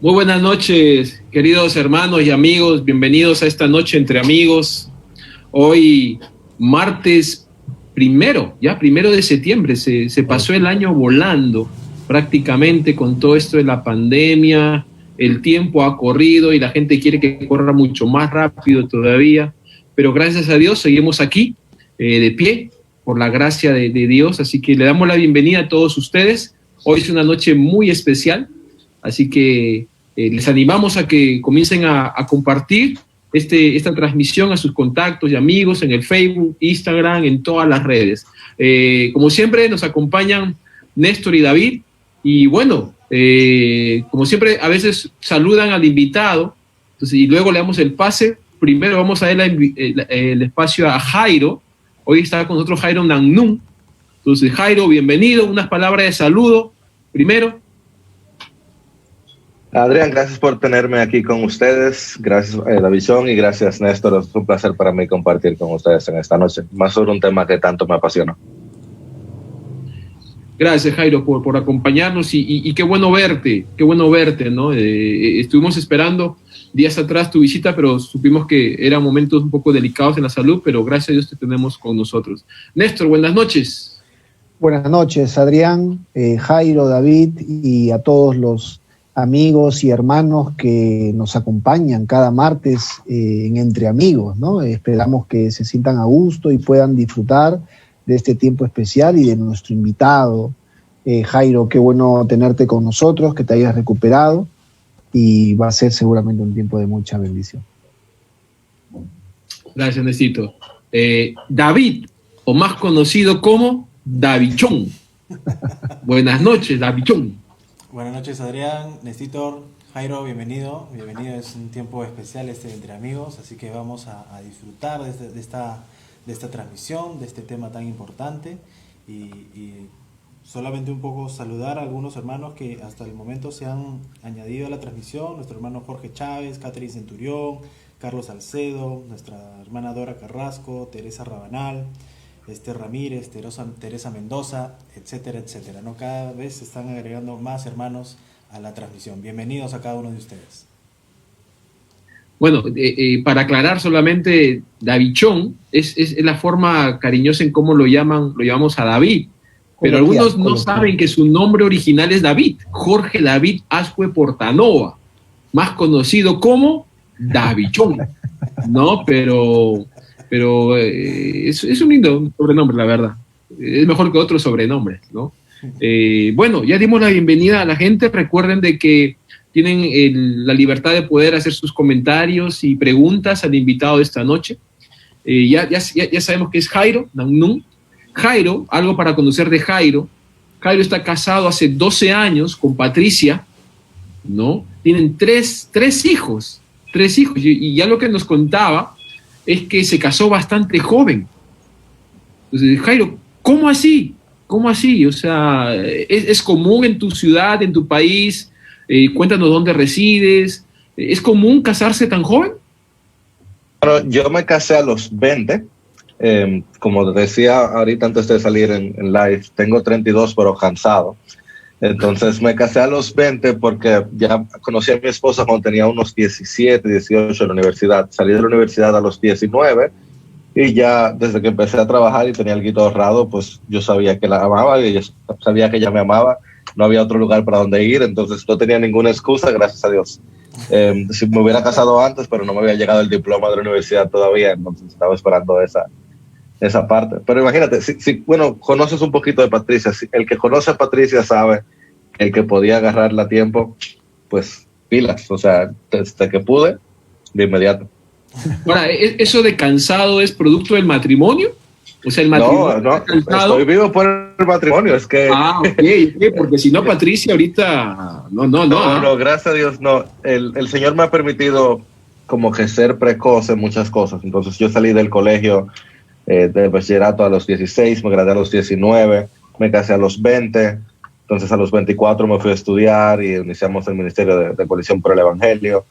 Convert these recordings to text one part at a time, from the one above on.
Muy buenas noches, queridos hermanos y amigos. Bienvenidos a esta noche entre amigos. Hoy, martes primero de septiembre. Se pasó el año volando prácticamente con todo esto de la pandemia. El tiempo ha corrido y la gente quiere que corra mucho más rápido todavía. Pero gracias a Dios seguimos aquí, de pie, por la gracia de Dios. Así que le damos la bienvenida a todos ustedes. Hoy es una noche muy especial. Así que les animamos a que comiencen a compartir esta transmisión a sus contactos y amigos en el Facebook, Instagram, en todas las redes. Como siempre nos acompañan Néstor y David y bueno, como siempre a veces saludan al invitado, entonces, y luego le damos el pase. Primero vamos a dar el espacio a Jairo. Hoy está con nosotros Jairo Nannún. Entonces Jairo, bienvenido, unas palabras de saludo primero. Adrián, gracias por tenerme aquí con ustedes. Gracias, Davison, y gracias, Néstor. Es un placer para mí compartir con ustedes en esta noche, más sobre un tema que tanto me apasiona. Gracias, Jairo, por acompañarnos y qué bueno verte, ¿no? Estuvimos esperando días atrás tu visita, pero supimos que eran momentos un poco delicados en la salud, pero gracias a Dios te tenemos con nosotros. Néstor, buenas noches. Buenas noches, Adrián, Jairo, David y a todos los amigos y hermanos que nos acompañan cada martes en Entre Amigos, ¿no? Esperamos que se sientan a gusto y puedan disfrutar de este tiempo especial y de nuestro invitado. Jairo, qué bueno tenerte con nosotros, que te hayas recuperado y va a ser seguramente un tiempo de mucha bendición. Gracias, Néstor. David, o más conocido como Davichón. Buenas noches, Davichón. Buenas noches, Adrián, Néstor, Jairo, bienvenido. Bienvenido, es un tiempo especial entre amigos, así que vamos a disfrutar de esta transmisión, de este tema tan importante y solamente un poco saludar a algunos hermanos que hasta el momento se han añadido a la transmisión. Nuestro hermano Jorge Chávez, Catherine Centurión, Carlos Salcedo, nuestra hermana Dora Carrasco, Teresa Rabanal, Ramírez, Teresa Mendoza, etcétera, etcétera, ¿no? Cada vez se están agregando más hermanos a la transmisión. Bienvenidos a cada uno de ustedes. Bueno, para aclarar solamente, Davichón es la forma cariñosa en cómo lo llamamos a David, pero algunos no saben que su nombre original es David, Jorge David Azcue Portanova, más conocido como Davichón, ¿no? Pero es un lindo sobrenombre, la verdad. Es mejor que otros sobrenombres, ¿no? Bueno, ya dimos la bienvenida a la gente. Recuerden de que tienen la libertad de poder hacer sus comentarios y preguntas al invitado de esta noche. Ya sabemos que es Jairo Nannún. Jairo, algo para conocer de Jairo. Jairo está casado hace 12 años con Patricia, ¿no? Tienen tres hijos. Y ya lo que nos contaba es que se casó bastante joven. Entonces, Jairo, ¿cómo así? O sea, ¿es común en tu ciudad, en tu país? Cuéntanos dónde resides. ¿Es común casarse tan joven? Bueno, yo me casé a los 20. Como decía ahorita antes de salir en live, tengo 32 pero cansado. Entonces me casé a los 20 porque ya conocí a mi esposa cuando tenía unos 17, 18 en la universidad. Salí de la universidad a los 19 y ya desde que empecé a trabajar y tenía algo ahorrado, pues yo sabía que la amaba y ella sabía que ella me amaba. No había otro lugar para donde ir, entonces no tenía ninguna excusa, gracias a Dios. Si me hubiera casado antes, pero no me había llegado el diploma de la universidad todavía, entonces estaba esperando esa parte. Pero imagínate, bueno, conoces un poquito de Patricia. El que conoce a Patricia sabe el que podía agarrarla a tiempo, pues pilas. O sea, desde que pude, de inmediato. Ahora, ¿eso de cansado es producto del matrimonio? O sea, el matrimonio. No, estoy vivo por el matrimonio. Es que. Ok, porque si no, Patricia ahorita. No, gracias a Dios, no. El Señor me ha permitido como que ser precoz en muchas cosas. Entonces, yo salí del colegio de bachillerato a los 16, me gradué a los 19, me casé a los 20, entonces a los 24 me fui a estudiar y iniciamos el Ministerio de Coalición por el Evangelio.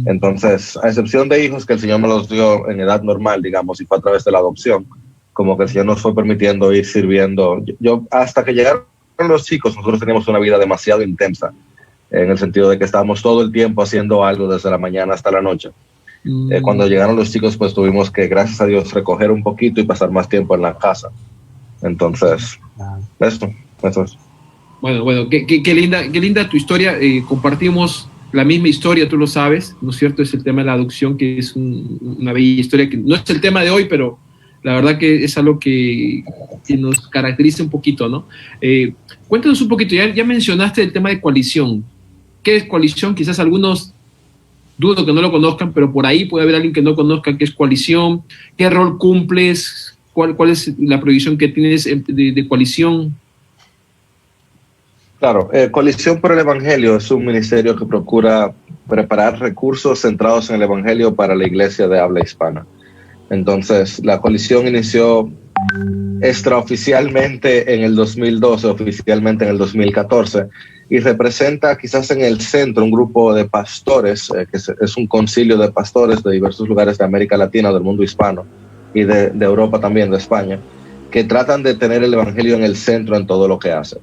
Entonces, a excepción de hijos que el Señor me los dio en edad normal, digamos, y fue a través de la adopción, como que el Señor nos fue permitiendo ir sirviendo. Yo hasta que llegaron los chicos, nosotros teníamos una vida demasiado intensa. en el sentido de que estábamos todo el tiempo haciendo algo desde la mañana hasta la noche. Cuando llegaron los chicos, pues tuvimos que, gracias a Dios, recoger un poquito y pasar más tiempo en la casa. Entonces, eso es. Bueno, qué linda tu historia. Compartimos la misma historia, tú lo sabes, ¿no es cierto? Es el tema de la adopción, que es una bella historia, que no es el tema de hoy, pero la verdad que es algo que nos caracteriza un poquito, ¿no? Cuéntanos un poquito, ya mencionaste el tema de coalición. ¿Qué es coalición? Quizás algunos dudo que no lo conozcan, pero por ahí puede haber alguien que no conozca qué es coalición, qué rol cumples, cuál es la prohibición que tienes de coalición. Claro, Coalición por el Evangelio es un ministerio que procura preparar recursos centrados en el Evangelio para la iglesia de habla hispana. Entonces, la coalición inició extraoficialmente en el 2012, oficialmente en el 2014, y representa quizás en el centro un grupo de pastores, que es un concilio de pastores de diversos lugares de América Latina, del mundo hispano, y de Europa también, de España, que tratan de tener el Evangelio en el centro en todo lo que hacen.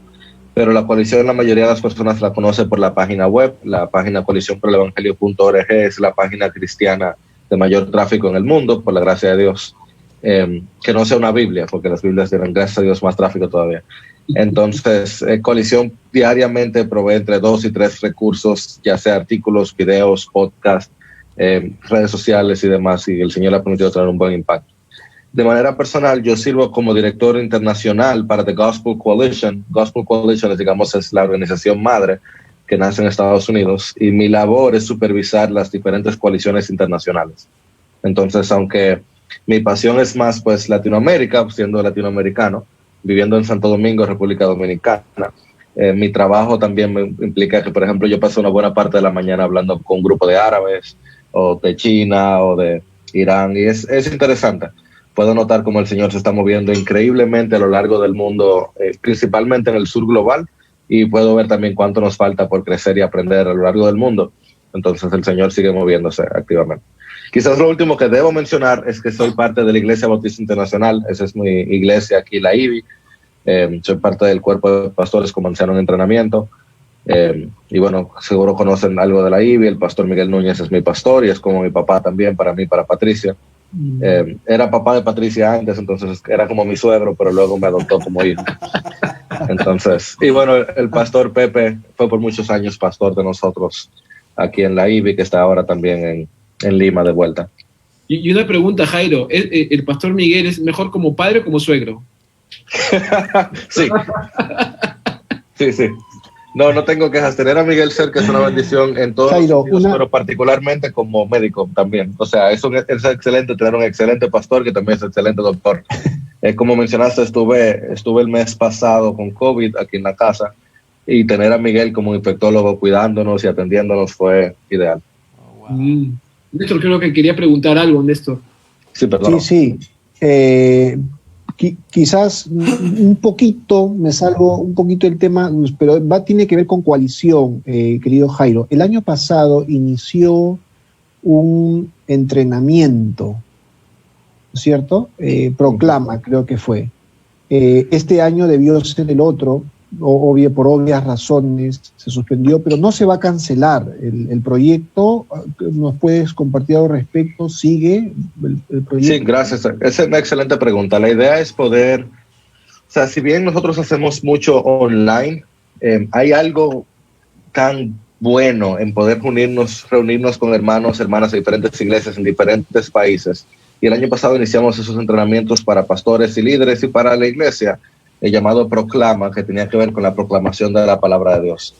Pero la coalición, la mayoría de las personas la conoce por la página web. La página coaliciónporelevangelio.org es la página cristiana de mayor tráfico en el mundo, por la gracia de Dios. Que no sea una Biblia, porque las Biblias tienen, gracias a Dios, más tráfico todavía. Entonces, Coalición diariamente provee entre 2 y 3 recursos, ya sea artículos, videos, podcasts, redes sociales y demás, y el Señor le ha permitido tener un buen impacto. De manera personal, yo sirvo como director internacional para The Gospel Coalition. Gospel Coalition, digamos, es la organización madre que nace en Estados Unidos, y mi labor es supervisar las diferentes coaliciones internacionales. Entonces, aunque mi pasión es más, pues, Latinoamérica, siendo latinoamericano, viviendo en Santo Domingo, República Dominicana, mi trabajo también me implica que, por ejemplo, yo paso una buena parte de la mañana hablando con un grupo de árabes, o de China, o de Irán, y es interesante. Puedo notar cómo el Señor se está moviendo increíblemente a lo largo del mundo, principalmente en el sur global, y puedo ver también cuánto nos falta por crecer y aprender a lo largo del mundo. Entonces el Señor sigue moviéndose activamente. Quizás lo último que debo mencionar es que soy parte de la Iglesia Bautista Internacional. Esa es mi iglesia aquí, la IBI. Soy parte del cuerpo de pastores como anciano en entrenamiento. Y bueno, seguro conocen algo de la IBI. El pastor Miguel Núñez es mi pastor y es como mi papá también para mí, para Patricia. Era papá de Patricia antes, entonces era como mi suegro, pero luego me adoptó como hijo. Entonces, y bueno, el pastor Pepe fue por muchos años pastor de nosotros aquí en la IBI, que está ahora también en Lima de vuelta. Y una pregunta, Jairo, ¿el pastor Miguel es mejor como padre o como suegro? Sí. Sí. No tengo quejas. Tener a Miguel cerca es una bendición en todos Jairo, los sentidos, pero particularmente como médico también. O sea, es excelente tener un excelente pastor que también es excelente doctor. Como mencionaste, estuve el mes pasado con COVID aquí en la casa, y tener a Miguel como infectólogo cuidándonos y atendiéndonos fue ideal. Oh, wow. Néstor, creo que quería preguntar algo, Néstor. Sí, perdón. Sí. Quizás un poquito, me salgo un poquito del tema, pero tiene que ver con coalición, querido Jairo. El año pasado inició un entrenamiento, ¿no es cierto? Proclama, creo que fue. Este año debió ser el otro, por obvias razones se suspendió, pero no se va a cancelar el proyecto. ¿Nos puedes compartir al respecto? ¿Sigue el proyecto? Sí, gracias. Esa es una excelente pregunta. La idea es poder, o sea, si bien nosotros hacemos mucho online, hay algo tan bueno en poder reunirnos con hermanos, hermanas de diferentes iglesias en diferentes países. Y el año pasado iniciamos esos entrenamientos para pastores y líderes y para la iglesia, el llamado Proclama, que tenía que ver con la proclamación de la palabra de Dios.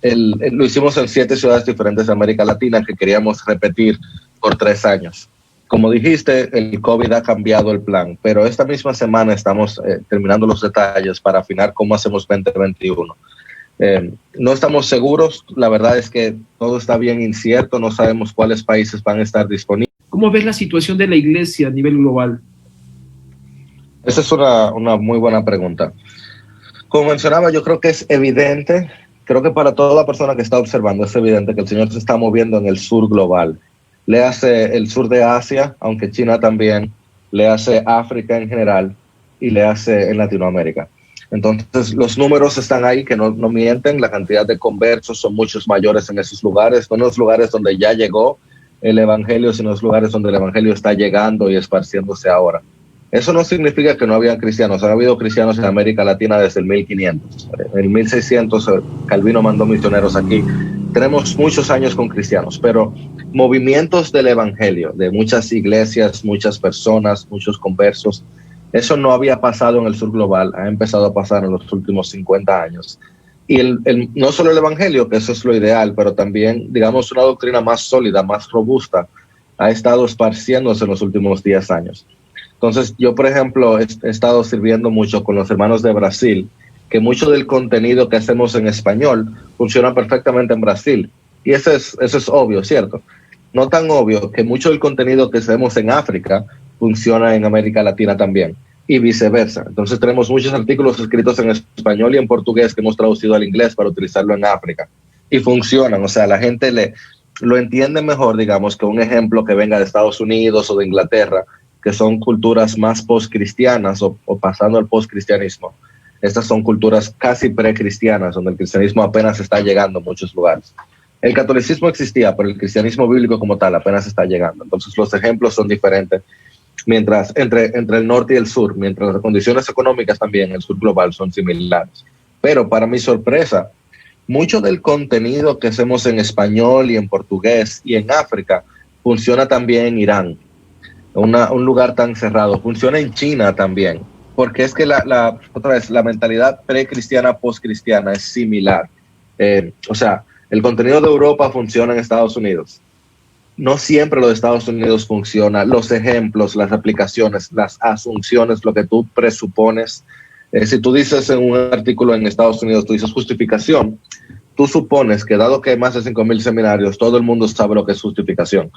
Lo hicimos en 7 ciudades diferentes de América Latina que queríamos repetir por 3 años. Como dijiste, el COVID ha cambiado el plan, pero esta misma semana estamos terminando los detalles para afinar cómo hacemos 2021. No estamos seguros, la verdad es que todo está bien incierto, no sabemos cuáles países van a estar disponibles. ¿Cómo ves la situación de la iglesia a nivel global? Esa es una muy buena pregunta. Como mencionaba, yo creo que es evidente, creo que para toda persona que está observando es evidente que el Señor se está moviendo en el sur global. Le hace el sur de Asia, aunque China también, le hace África en general y le hace en Latinoamérica. Entonces, los números están ahí que no mienten, la cantidad de conversos son muchos mayores en esos lugares, no en los lugares donde ya llegó el Evangelio, sino en los lugares donde el Evangelio está llegando y esparciéndose ahora. Eso no significa que no habían cristianos, ha habido cristianos en América Latina desde el 1500. En el 1600 Calvino mandó misioneros aquí. Tenemos muchos años con cristianos, pero movimientos del Evangelio, de muchas iglesias, muchas personas, muchos conversos, eso no había pasado en el sur global, ha empezado a pasar en los últimos 50 años. Y no solo el Evangelio, que eso es lo ideal, pero también, digamos, una doctrina más sólida, más robusta, ha estado esparciéndose en los últimos 10 años. Entonces, yo, por ejemplo, he estado sirviendo mucho con los hermanos de Brasil, que mucho del contenido que hacemos en español funciona perfectamente en Brasil. Y eso es obvio, ¿cierto? No tan obvio que mucho del contenido que hacemos en África funciona en América Latina también, y viceversa. Entonces tenemos muchos artículos escritos en español y en portugués que hemos traducido al inglés para utilizarlo en África, y funcionan. O sea, la gente lo entiende mejor, digamos, que un ejemplo que venga de Estados Unidos o de Inglaterra, que son culturas más post-cristianas o pasando al post-cristianismo. Estas son culturas casi pre-cristianas, donde el cristianismo apenas está llegando en muchos lugares. El catolicismo existía, pero el cristianismo bíblico como tal apenas está llegando. Entonces los ejemplos son diferentes, mientras entre el norte y el sur, mientras las condiciones económicas también en el sur global son similares. Pero para mi sorpresa, mucho del contenido que hacemos en español y en portugués y en África funciona también en Irán, un lugar tan cerrado. Funciona en China también, porque es que otra vez, la mentalidad pre-cristiana, post-cristiana es similar. O sea, el contenido de Europa funciona en Estados Unidos. No siempre lo de Estados Unidos funciona. Los ejemplos, las aplicaciones, las asunciones, lo que tú presupones. Si tú dices en un artículo en Estados Unidos, tú dices justificación, tú supones que dado que hay más de 5,000 seminarios, todo el mundo sabe lo que es justificación.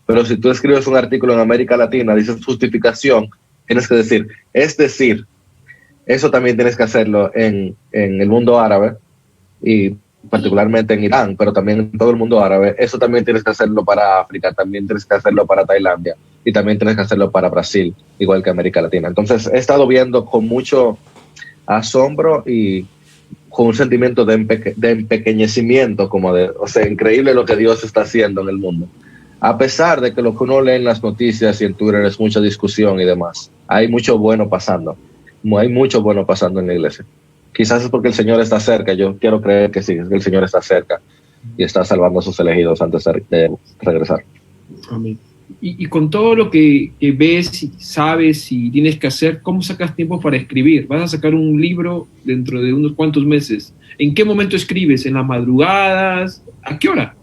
Pero si tú escribes un artículo en América Latina, dices justificación, tienes que decir, es decir, eso también tienes que hacerlo en el mundo árabe y particularmente en Irán, pero también en todo el mundo árabe. Eso también tienes que hacerlo para África, también tienes que hacerlo para Tailandia y también tienes que hacerlo para Brasil, igual que América Latina. Entonces he estado viendo con mucho asombro y con un sentimiento de empequeñecimiento, o sea, increíble lo que Dios está haciendo en el mundo. A pesar de que lo que uno lee en las noticias y en Twitter es mucha discusión y demás, hay mucho bueno pasando. Hay mucho bueno pasando en la iglesia. Quizás es porque el Señor está cerca. Yo quiero creer que sí, que el Señor está cerca y está salvando a sus elegidos antes de regresar. Amén. Y con todo lo que ves y sabes y tienes que hacer, ¿cómo sacas tiempo para escribir? ¿Vas a sacar un libro dentro de unos cuantos meses? ¿En qué momento escribes? ¿En las madrugadas? ¿A qué hora?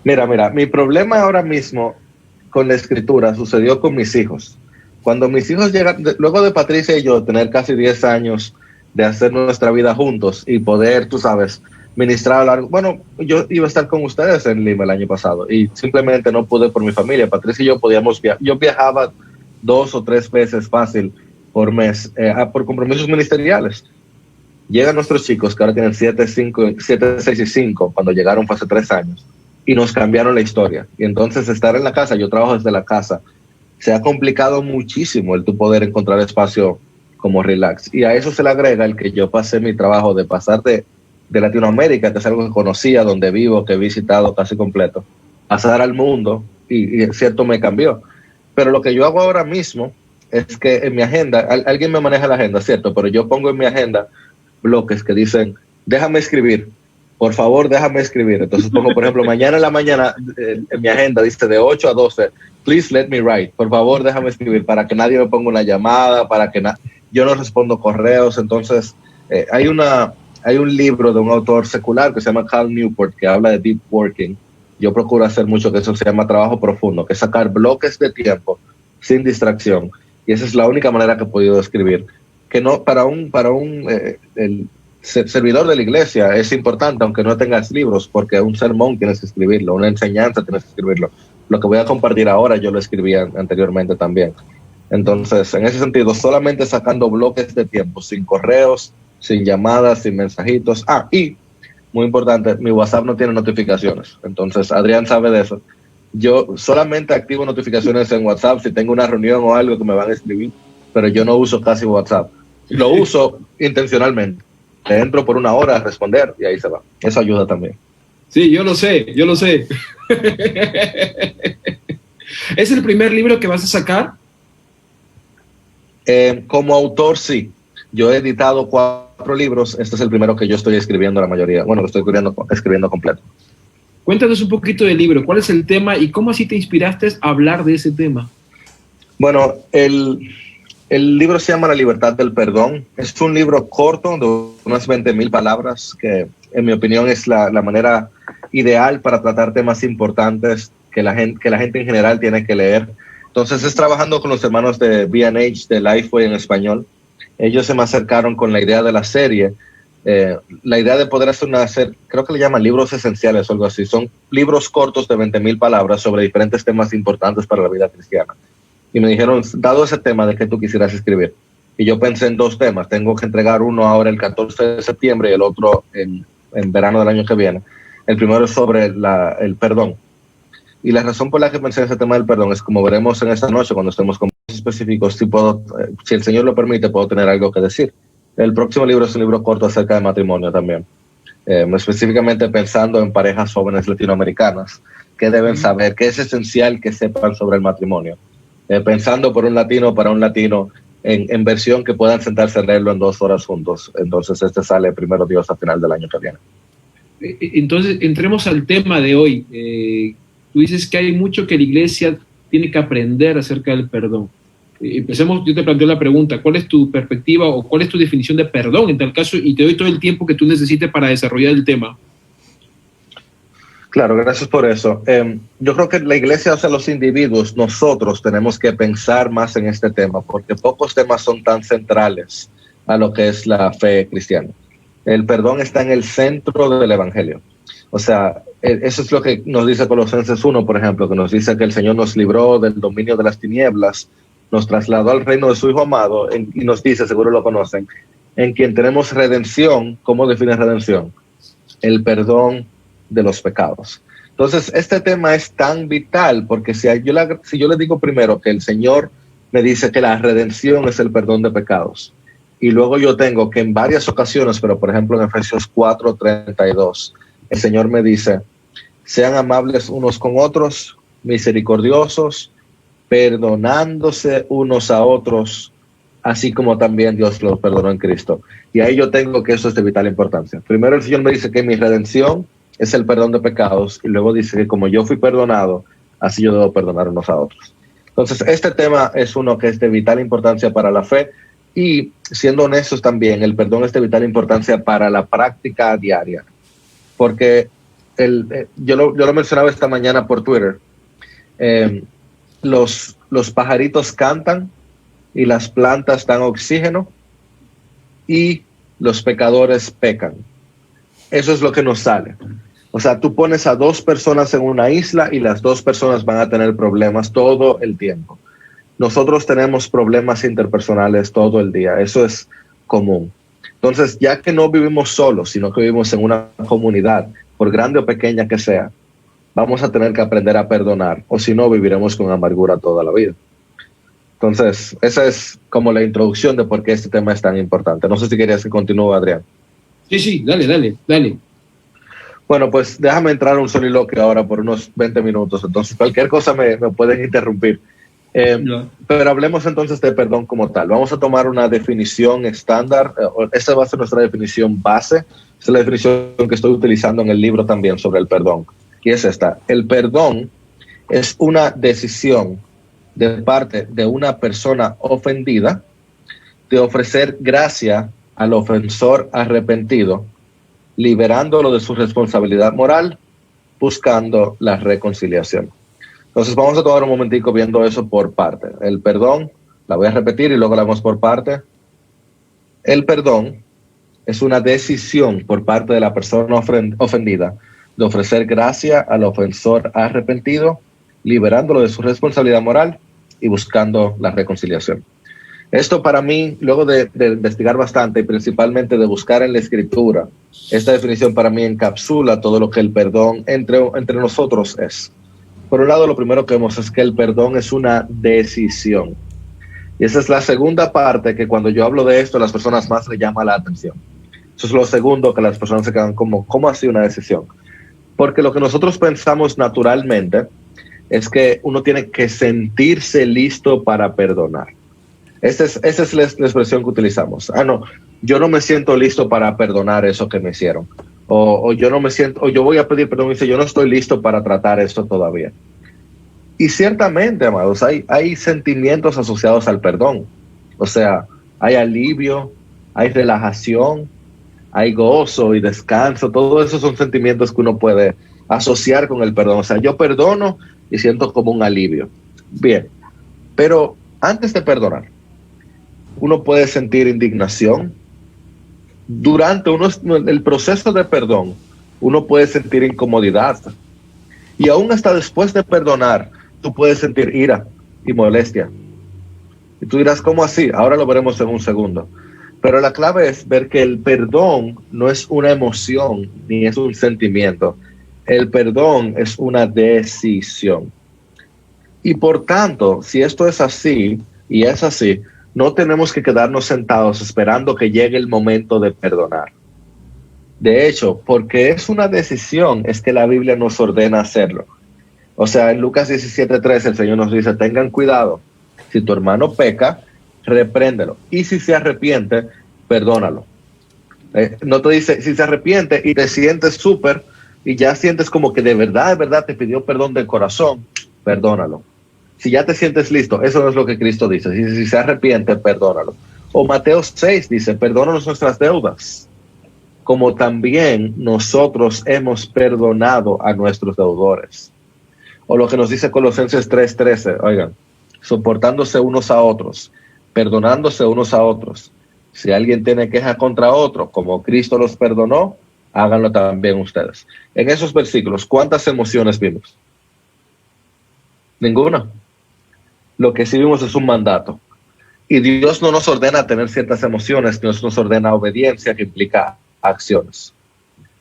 Mira, mi problema ahora mismo con la escritura sucedió con mis hijos. Cuando mis hijos llegan, luego de Patricia y yo tener casi 10 años de hacer nuestra vida juntos y poder, tú sabes, ministrar a lo largo. Bueno, yo iba a estar con ustedes en Lima el año pasado y simplemente no pude por mi familia. Patricia y yo podíamos viajar. Yo viajaba 2 o 3 veces fácil por mes por compromisos ministeriales. Llegan nuestros chicos que ahora tienen 7, 6 y 5, cuando llegaron fue hace 3 años, y nos cambiaron la historia. Y entonces estar en la casa, yo trabajo desde la casa, se ha complicado muchísimo el tu poder encontrar espacio como relax. Y a eso se le agrega el que yo pasé mi trabajo de pasar de Latinoamérica, que es algo que conocía, donde vivo, que he visitado casi completo, pasar al mundo, y cierto, me cambió. Pero lo que yo hago ahora mismo es que en mi agenda, alguien me maneja la agenda, cierto, pero yo pongo en mi agenda bloques que dicen, déjame escribir, por favor, déjame escribir. Entonces pongo, por ejemplo, mañana en la mañana, en mi agenda dice de 8 a 12, please let me write, por favor, déjame escribir, para que nadie me ponga una llamada, para que yo no respondo correos. Entonces, hay un libro de un autor secular que se llama Cal Newport, que habla de deep working. Yo procuro hacer mucho que eso se llama trabajo profundo, que es sacar bloques de tiempo sin distracción. Y esa es la única manera que he podido escribir. Que no, el servidor de la iglesia es importante, aunque no tengas libros, porque un sermón tienes que escribirlo, una enseñanza tienes que escribirlo. Lo que voy a compartir ahora yo lo escribía anteriormente también. Entonces, en ese sentido, solamente sacando bloques de tiempo, sin correos, sin llamadas, sin mensajitos. Y, muy importante, mi WhatsApp no tiene notificaciones. Entonces, Adrián sabe de eso. Yo solamente activo notificaciones en WhatsApp si tengo una reunión o algo que me van a escribir, pero yo no uso casi WhatsApp. lo uso intencionalmente. Le entro por 1 hora a responder y ahí se va. Eso ayuda también. Sí, yo lo sé. ¿Es el primer libro que vas a sacar? Como autor, sí. Yo he editado 4 libros. Este es el primero que yo estoy escribiendo la mayoría. Bueno, lo estoy escribiendo completo. Cuéntanos un poquito del libro. ¿Cuál es el tema y cómo así te inspiraste a hablar de ese tema? Bueno, el libro se llama La libertad del perdón. Es un libro corto de unas 20,000 palabras que, en mi opinión, es la manera ideal para tratar temas importantes que la gente en general tiene que leer. Entonces, es trabajando con los hermanos de B&H, de Lifeway en español. Ellos se me acercaron con la idea de la serie, la idea de poder hacer creo que le llaman libros esenciales o algo así. Son libros cortos de 20,000 palabras sobre diferentes temas importantes para la vida cristiana. Y me dijeron, dado ese tema de que tú quisieras escribir. Y yo pensé en 2 temas. Tengo que entregar uno ahora el 14 de septiembre y el otro en verano del año que viene. El primero es sobre el perdón. Y la razón por la que pensé en ese tema del perdón es, como veremos en esta noche, cuando estemos con específicos, si el Señor lo permite, puedo tener algo que decir. El próximo libro es un libro corto acerca de matrimonio también. Específicamente pensando en parejas jóvenes latinoamericanas que deben saber, que es esencial que sepan sobre el matrimonio. Pensando por un latino, para un latino, en versión que puedan sentarse a leerlo en 2 horas juntos. Entonces este sale primero Dios a final del año que viene. Entonces, entremos al tema de hoy. Tú dices que hay mucho que la iglesia tiene que aprender acerca del perdón. Empecemos, yo te planteo la pregunta, ¿cuál es tu perspectiva o cuál es tu definición de perdón en tal caso? Y te doy todo el tiempo que tú necesites para desarrollar el tema. Claro, gracias por eso. Yo creo que la iglesia, o sea, los individuos, nosotros tenemos que pensar más en este tema, porque pocos temas son tan centrales a lo que es la fe cristiana. El perdón está en el centro del evangelio. O sea, eso es lo que nos dice Colosenses 1, por ejemplo, que nos dice que el Señor nos libró del dominio de las tinieblas, nos trasladó al reino de su Hijo amado, y nos dice, seguro lo conocen, en quien tenemos redención. ¿Cómo define redención? El perdón de los pecados. Entonces, este tema es tan vital porque si yo le digo primero que el Señor me dice que la redención es el perdón de pecados, y luego yo tengo que en varias ocasiones, pero por ejemplo en Efesios 4:32, el Señor me dice, sean amables unos con otros, misericordiosos, perdonándose unos a otros, así como también Dios los perdonó en Cristo. Y ahí yo tengo que eso es de vital importancia. Primero el Señor me dice que mi redención es el perdón de pecados, y luego dice que como yo fui perdonado, así yo debo perdonar unos a otros. Entonces, este tema es uno que es de vital importancia para la fe, y siendo honestos también, el perdón es de vital importancia para la práctica diaria. Porque yo lo mencionaba esta mañana por Twitter, los pajaritos cantan y las plantas dan oxígeno y los pecadores pecan. Eso es lo que nos sale. O sea, tú pones a 2 personas en una isla y las 2 personas van a tener problemas todo el tiempo. Nosotros tenemos problemas interpersonales todo el día. Eso es común. Entonces, ya que no vivimos solos, sino que vivimos en una comunidad, por grande o pequeña que sea, vamos a tener que aprender a perdonar, o si no, viviremos con amargura toda la vida. Entonces, esa es como la introducción de por qué este tema es tan importante. No sé si querías que continúe, Adrián. Sí, dale. Bueno, pues déjame entrar un soliloquio ahora por unos 20 minutos, entonces cualquier cosa me pueden interrumpir. Pero hablemos entonces de perdón como tal. Vamos a tomar una definición estándar. Esta va a ser nuestra definición base. Esta es la definición que estoy utilizando en el libro también sobre el perdón. Y es esta. El perdón es una decisión de parte de una persona ofendida de ofrecer gracia al ofensor arrepentido, liberándolo de su responsabilidad moral, buscando la reconciliación. Entonces vamos a tomar un momentico viendo eso por parte. El perdón, la voy a repetir y luego la vemos por parte. El perdón es una decisión por parte de la persona ofendida de ofrecer gracia al ofensor arrepentido, liberándolo de su responsabilidad moral y buscando la reconciliación. Esto para mí, luego de investigar bastante y principalmente de buscar en la Escritura, esta definición para mí encapsula todo lo que el perdón entre nosotros es. Por un lado, lo primero que vemos es que el perdón es una decisión. Y esa es la segunda parte que cuando yo hablo de esto, las personas más le llama la atención. Eso es lo segundo que las personas se quedan como, ¿cómo así una decisión? Porque lo que nosotros pensamos naturalmente es que uno tiene que sentirse listo para perdonar. Esa es la expresión que utilizamos. No, yo no me siento listo para perdonar eso que me hicieron. O yo no me siento, o yo voy a pedir perdón y dice, yo no estoy listo para tratar esto todavía. Y ciertamente, amados, hay sentimientos asociados al perdón. O sea, hay alivio, hay relajación, hay gozo y descanso. Todos esos son sentimientos que uno puede asociar con el perdón. O sea, yo perdono y siento como un alivio. Bien, pero antes de perdonar, uno puede sentir indignación. Durante el proceso de perdón, uno puede sentir incomodidad. Y aún hasta después de perdonar, tú puedes sentir ira y molestia. Y tú dirás, ¿cómo así? Ahora lo veremos en un segundo. Pero la clave es ver que el perdón no es una emoción ni es un sentimiento. El perdón es una decisión. Y por tanto, si esto es así, y es así, no tenemos que quedarnos sentados esperando que llegue el momento de perdonar. De hecho, porque es una decisión, es que la Biblia nos ordena hacerlo. O sea, en Lucas 17:13 el Señor nos dice, tengan cuidado, si tu hermano peca, repréndelo. Y si se arrepiente, perdónalo. No te dice, si se arrepiente y te sientes súper y ya sientes como que de verdad te pidió perdón del corazón, perdónalo. Si ya te sientes listo, eso no es lo que Cristo dice. Si se arrepiente, perdónalo. O Mateo 6 dice, perdónanos nuestras deudas, como también nosotros hemos perdonado a nuestros deudores. O lo que nos dice Colosenses 3:13, oigan, soportándose unos a otros, perdonándose unos a otros. Si alguien tiene queja contra otro, como Cristo los perdonó, háganlo también ustedes. En esos versículos, ¿cuántas emociones vimos? Ninguna. Lo que sí vimos es un mandato. Y Dios no nos ordena tener ciertas emociones, Dios nos ordena obediencia que implica acciones.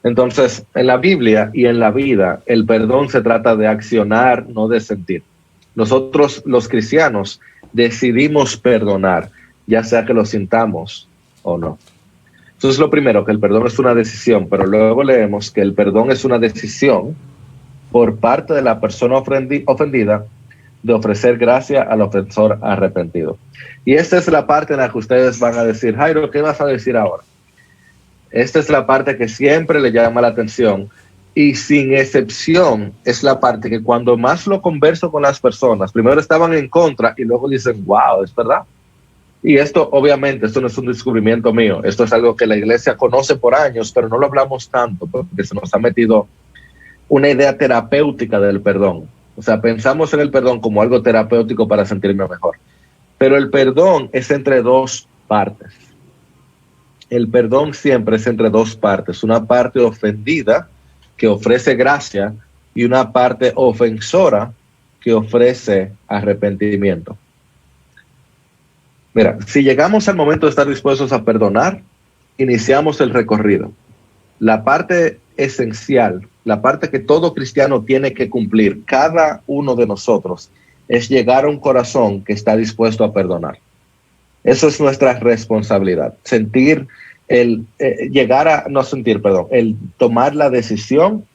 Entonces, en la Biblia y en la vida, el perdón se trata de accionar, no de sentir. Nosotros, los cristianos, decidimos perdonar, ya sea que lo sintamos o no. Entonces, lo primero, que el perdón es una decisión, pero luego leemos que el perdón es una decisión por parte de la persona ofendida de ofrecer gracia al ofensor arrepentido. Y esta es la parte en la que ustedes van a decir, Jairo, ¿qué vas a decir ahora? Esta es la parte que siempre le llama la atención y sin excepción es la parte que cuando más lo converso con las personas, primero estaban en contra y luego dicen, wow, es verdad. Y esto, obviamente, esto no es un descubrimiento mío, esto es algo que la iglesia conoce por años, pero no lo hablamos tanto porque se nos ha metido una idea terapéutica del perdón. O sea, pensamos en el perdón como algo terapéutico para sentirme mejor. Pero el perdón es entre dos partes. El perdón siempre es entre dos partes. Una parte ofendida que ofrece gracia y una parte ofensora que ofrece arrepentimiento. Mira, si llegamos al momento de estar dispuestos a perdonar, iniciamos el recorrido. La parte esencial, la parte que todo cristiano tiene que cumplir, cada uno de nosotros, es llegar a un corazón que está dispuesto a perdonar. Eso es nuestra responsabilidad. El tomar la decisión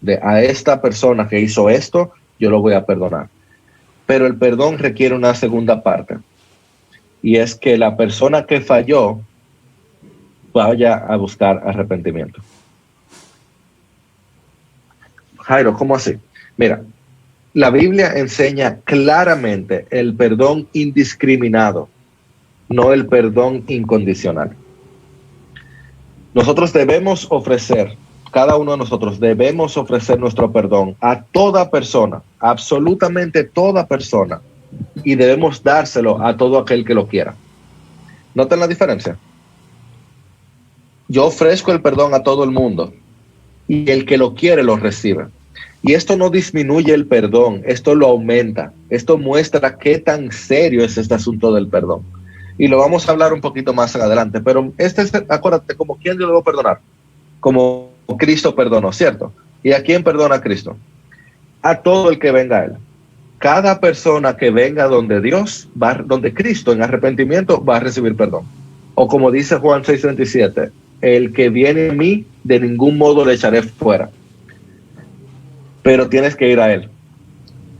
de a esta persona que hizo esto, yo lo voy a perdonar. Pero el perdón requiere una segunda parte. Y es que la persona que falló vaya a buscar arrepentimiento. Jairo, ¿cómo así? Mira, la Biblia enseña claramente el perdón indiscriminado, no el perdón incondicional. Nosotros debemos ofrecer, cada uno de nosotros debemos ofrecer nuestro perdón a toda persona, absolutamente toda persona, y debemos dárselo a todo aquel que lo quiera. ¿Notan la diferencia? Yo ofrezco el perdón a todo el mundo y el que lo quiere lo recibe. Y esto no disminuye el perdón, esto lo aumenta. Esto muestra qué tan serio es este asunto del perdón. Y lo vamos a hablar un poquito más adelante, pero acuérdate, ¿como quién yo debo perdonar? Como Cristo perdonó, ¿cierto? ¿Y a quién perdona Cristo? A todo el que venga a él. cada persona que venga donde Dios, donde Cristo en arrepentimiento, va a recibir perdón. O como dice Juan 6:37, el que viene a mí, de ningún modo le echaré fuera. Pero tienes que ir a Él.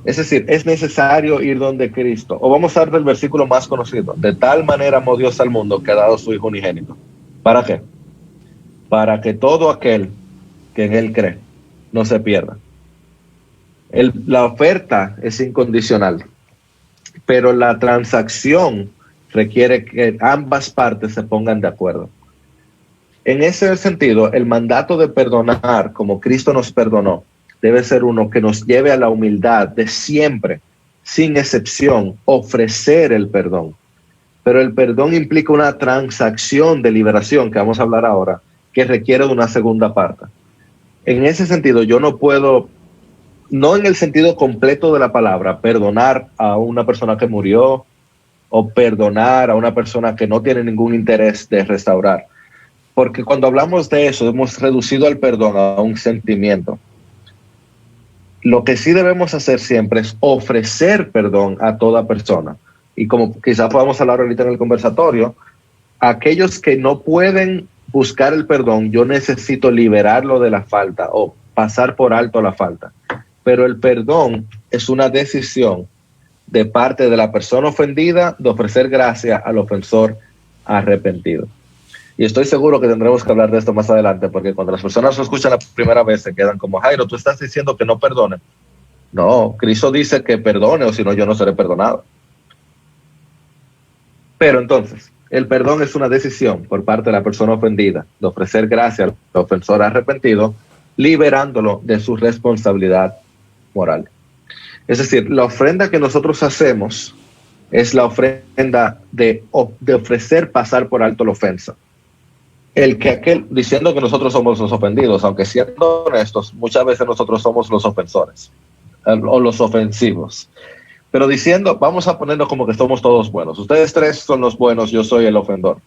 Es decir, es necesario ir donde Cristo. O vamos a ver el versículo más conocido. De tal manera amó Dios al mundo que ha dado su Hijo unigénito. ¿Para qué? Para que todo aquel que en Él cree no se pierda. La oferta es incondicional, pero la transacción requiere que ambas partes se pongan de acuerdo. En ese sentido, el mandato de perdonar, como Cristo nos perdonó, debe ser uno que nos lleve a la humildad de siempre, sin excepción, ofrecer el perdón. Pero el perdón implica una transacción de liberación, que vamos a hablar ahora, que requiere de una segunda parte. En ese sentido, yo no puedo, no en el sentido completo de la palabra, perdonar a una persona que murió o perdonar a una persona que no tiene ningún interés de restaurar. Porque cuando hablamos de eso, hemos reducido el perdón a un sentimiento. Lo que sí debemos hacer siempre es ofrecer perdón a toda persona. Y como quizá podamos hablar ahorita en el conversatorio, aquellos que no pueden buscar el perdón, yo necesito liberarlo de la falta o pasar por alto la falta. Pero el perdón es una decisión de parte de la persona ofendida de ofrecer gracia al ofensor arrepentido. Y estoy seguro que tendremos que hablar de esto más adelante, porque cuando las personas lo escuchan la primera vez se quedan como, Jairo, tú estás diciendo que no perdone. No, Cristo dice que perdone, o si no, yo no seré perdonado. Pero entonces, el perdón es una decisión por parte de la persona ofendida de ofrecer gracia al ofensor arrepentido, liberándolo de su responsabilidad moral. Es decir, la ofrenda que nosotros hacemos es la ofrenda de ofrecer pasar por alto la ofensa. Diciendo que nosotros somos los ofendidos, aunque siendo honestos, muchas veces nosotros somos los ofensores o los ofensivos. Pero diciendo, vamos a ponernos como que somos todos buenos. Ustedes tres son los buenos, yo soy el ofensor.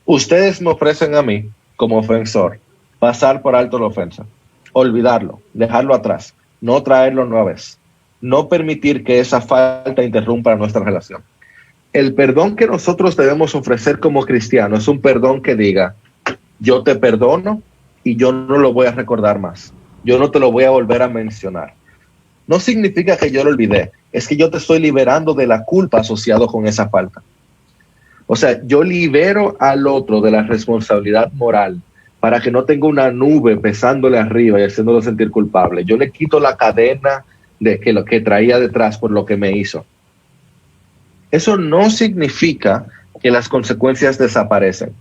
Ustedes me ofrecen a mí, como ofensor, pasar por alto la ofensa, olvidarlo, dejarlo atrás, no traerlo nueva vez, no permitir que esa falta interrumpa nuestra relación. El perdón que nosotros debemos ofrecer como cristianos es un perdón que diga, yo te perdono y yo no lo voy a recordar más. Yo no te lo voy a volver a mencionar. No significa que yo lo olvidé, es que yo te estoy liberando de la culpa asociada con esa falta. O sea, yo libero al otro de la responsabilidad moral para que no tenga una nube pesándole arriba y haciéndolo sentir culpable. Yo le quito la cadena de lo que traía detrás por lo que me hizo. Eso no significa que las consecuencias desaparecen.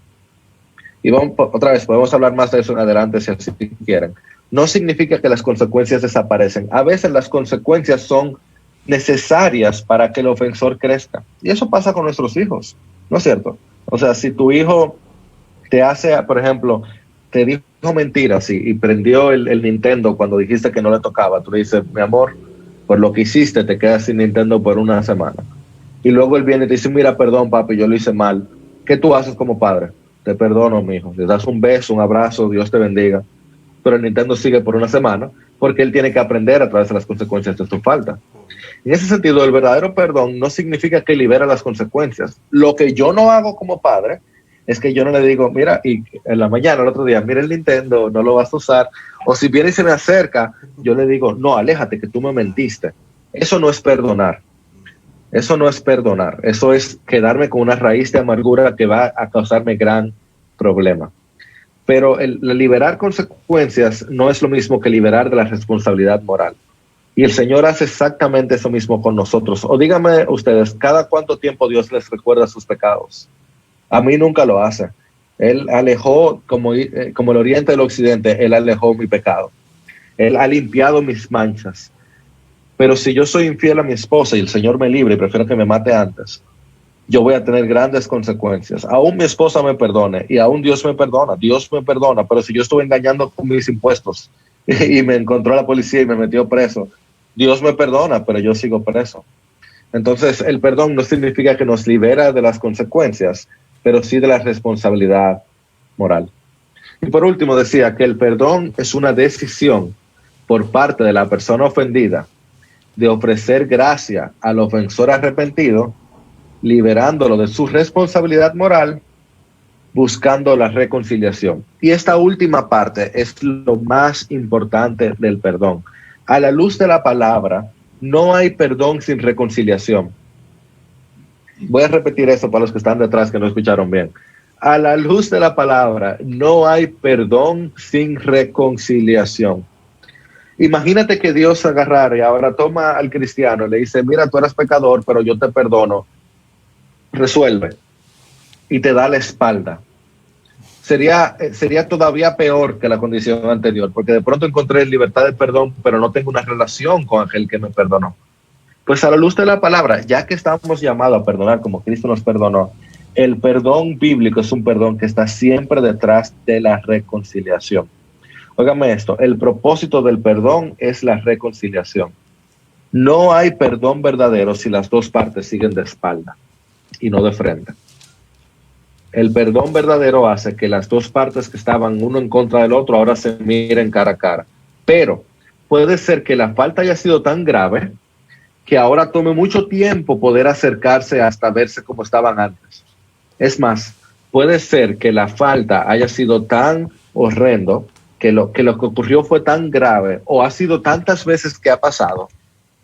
Y otra vez, podemos hablar más de eso en adelante si así quieren. No significa que las consecuencias desaparecen. A veces las consecuencias son necesarias para que el ofensor crezca. Y eso pasa con nuestros hijos, ¿no es cierto? O sea, si tu hijo te hace, por ejemplo, te dijo mentiras y prendió el Nintendo cuando dijiste que no le tocaba, tú le dices, mi amor, por lo que hiciste te quedas sin Nintendo por una semana. Y luego él viene y te dice, mira, perdón, papi, yo lo hice mal. ¿Qué tú haces como padre? Te perdono, mi hijo. Le das un beso, un abrazo, Dios te bendiga. Pero el Nintendo sigue por una semana porque él tiene que aprender a través de las consecuencias de su falta. En ese sentido, el verdadero perdón no significa que libera las consecuencias. Lo que yo no hago como padre es que yo no le digo, mira, y en la mañana, el otro día, mira el Nintendo, no lo vas a usar. O si viene y se me acerca, yo le digo, no, aléjate, que tú me mentiste. Eso no es perdonar. Eso no es perdonar, eso es quedarme con una raíz de amargura que va a causarme gran problema. Pero el liberar consecuencias no es lo mismo que liberar de la responsabilidad moral. Y el Señor hace exactamente eso mismo con nosotros. O díganme ustedes, ¿cada cuánto tiempo Dios les recuerda sus pecados? A mí nunca lo hace. Él alejó, como el oriente del occidente, Él alejó mi pecado. Él ha limpiado mis manchas. Pero si yo soy infiel a mi esposa y el Señor me libre y prefiero que me mate antes, yo voy a tener grandes consecuencias. Aún mi esposa me perdone y aún Dios me perdona, pero si yo estuve engañando con mis impuestos y me encontró la policía y me metió preso, Dios me perdona, pero yo sigo preso. Entonces, el perdón no significa que nos libera de las consecuencias, pero sí de la responsabilidad moral. Y por último decía que el perdón es una decisión por parte de la persona ofendida de ofrecer gracia al ofensor arrepentido, liberándolo de su responsabilidad moral, buscando la reconciliación. Y esta última parte es lo más importante del perdón. A la luz de la palabra, no hay perdón sin reconciliación. Voy a repetir eso para los que están detrás que no escucharon bien. A la luz de la palabra, no hay perdón sin reconciliación. Imagínate que Dios agarrara y ahora toma al cristiano y le dice, mira, tú eres pecador, pero yo te perdono. Resuelve. Y te da la espalda. Sería todavía peor que la condición anterior, porque de pronto encontré libertad de perdón, pero no tengo una relación con aquel que me perdonó. Pues a la luz de la palabra, ya que estamos llamados a perdonar como Cristo nos perdonó, el perdón bíblico es un perdón que está siempre detrás de la reconciliación. Óigame esto, el propósito del perdón es la reconciliación. No hay perdón verdadero si las dos partes siguen de espalda y no de frente. El perdón verdadero hace que las dos partes que estaban uno en contra del otro ahora se miren cara a cara. Pero puede ser que la falta haya sido tan grave que ahora tome mucho tiempo poder acercarse hasta verse como estaban antes. Es más, puede ser que la falta haya sido tan horrendo que lo que ocurrió fue tan grave o ha sido tantas veces que ha pasado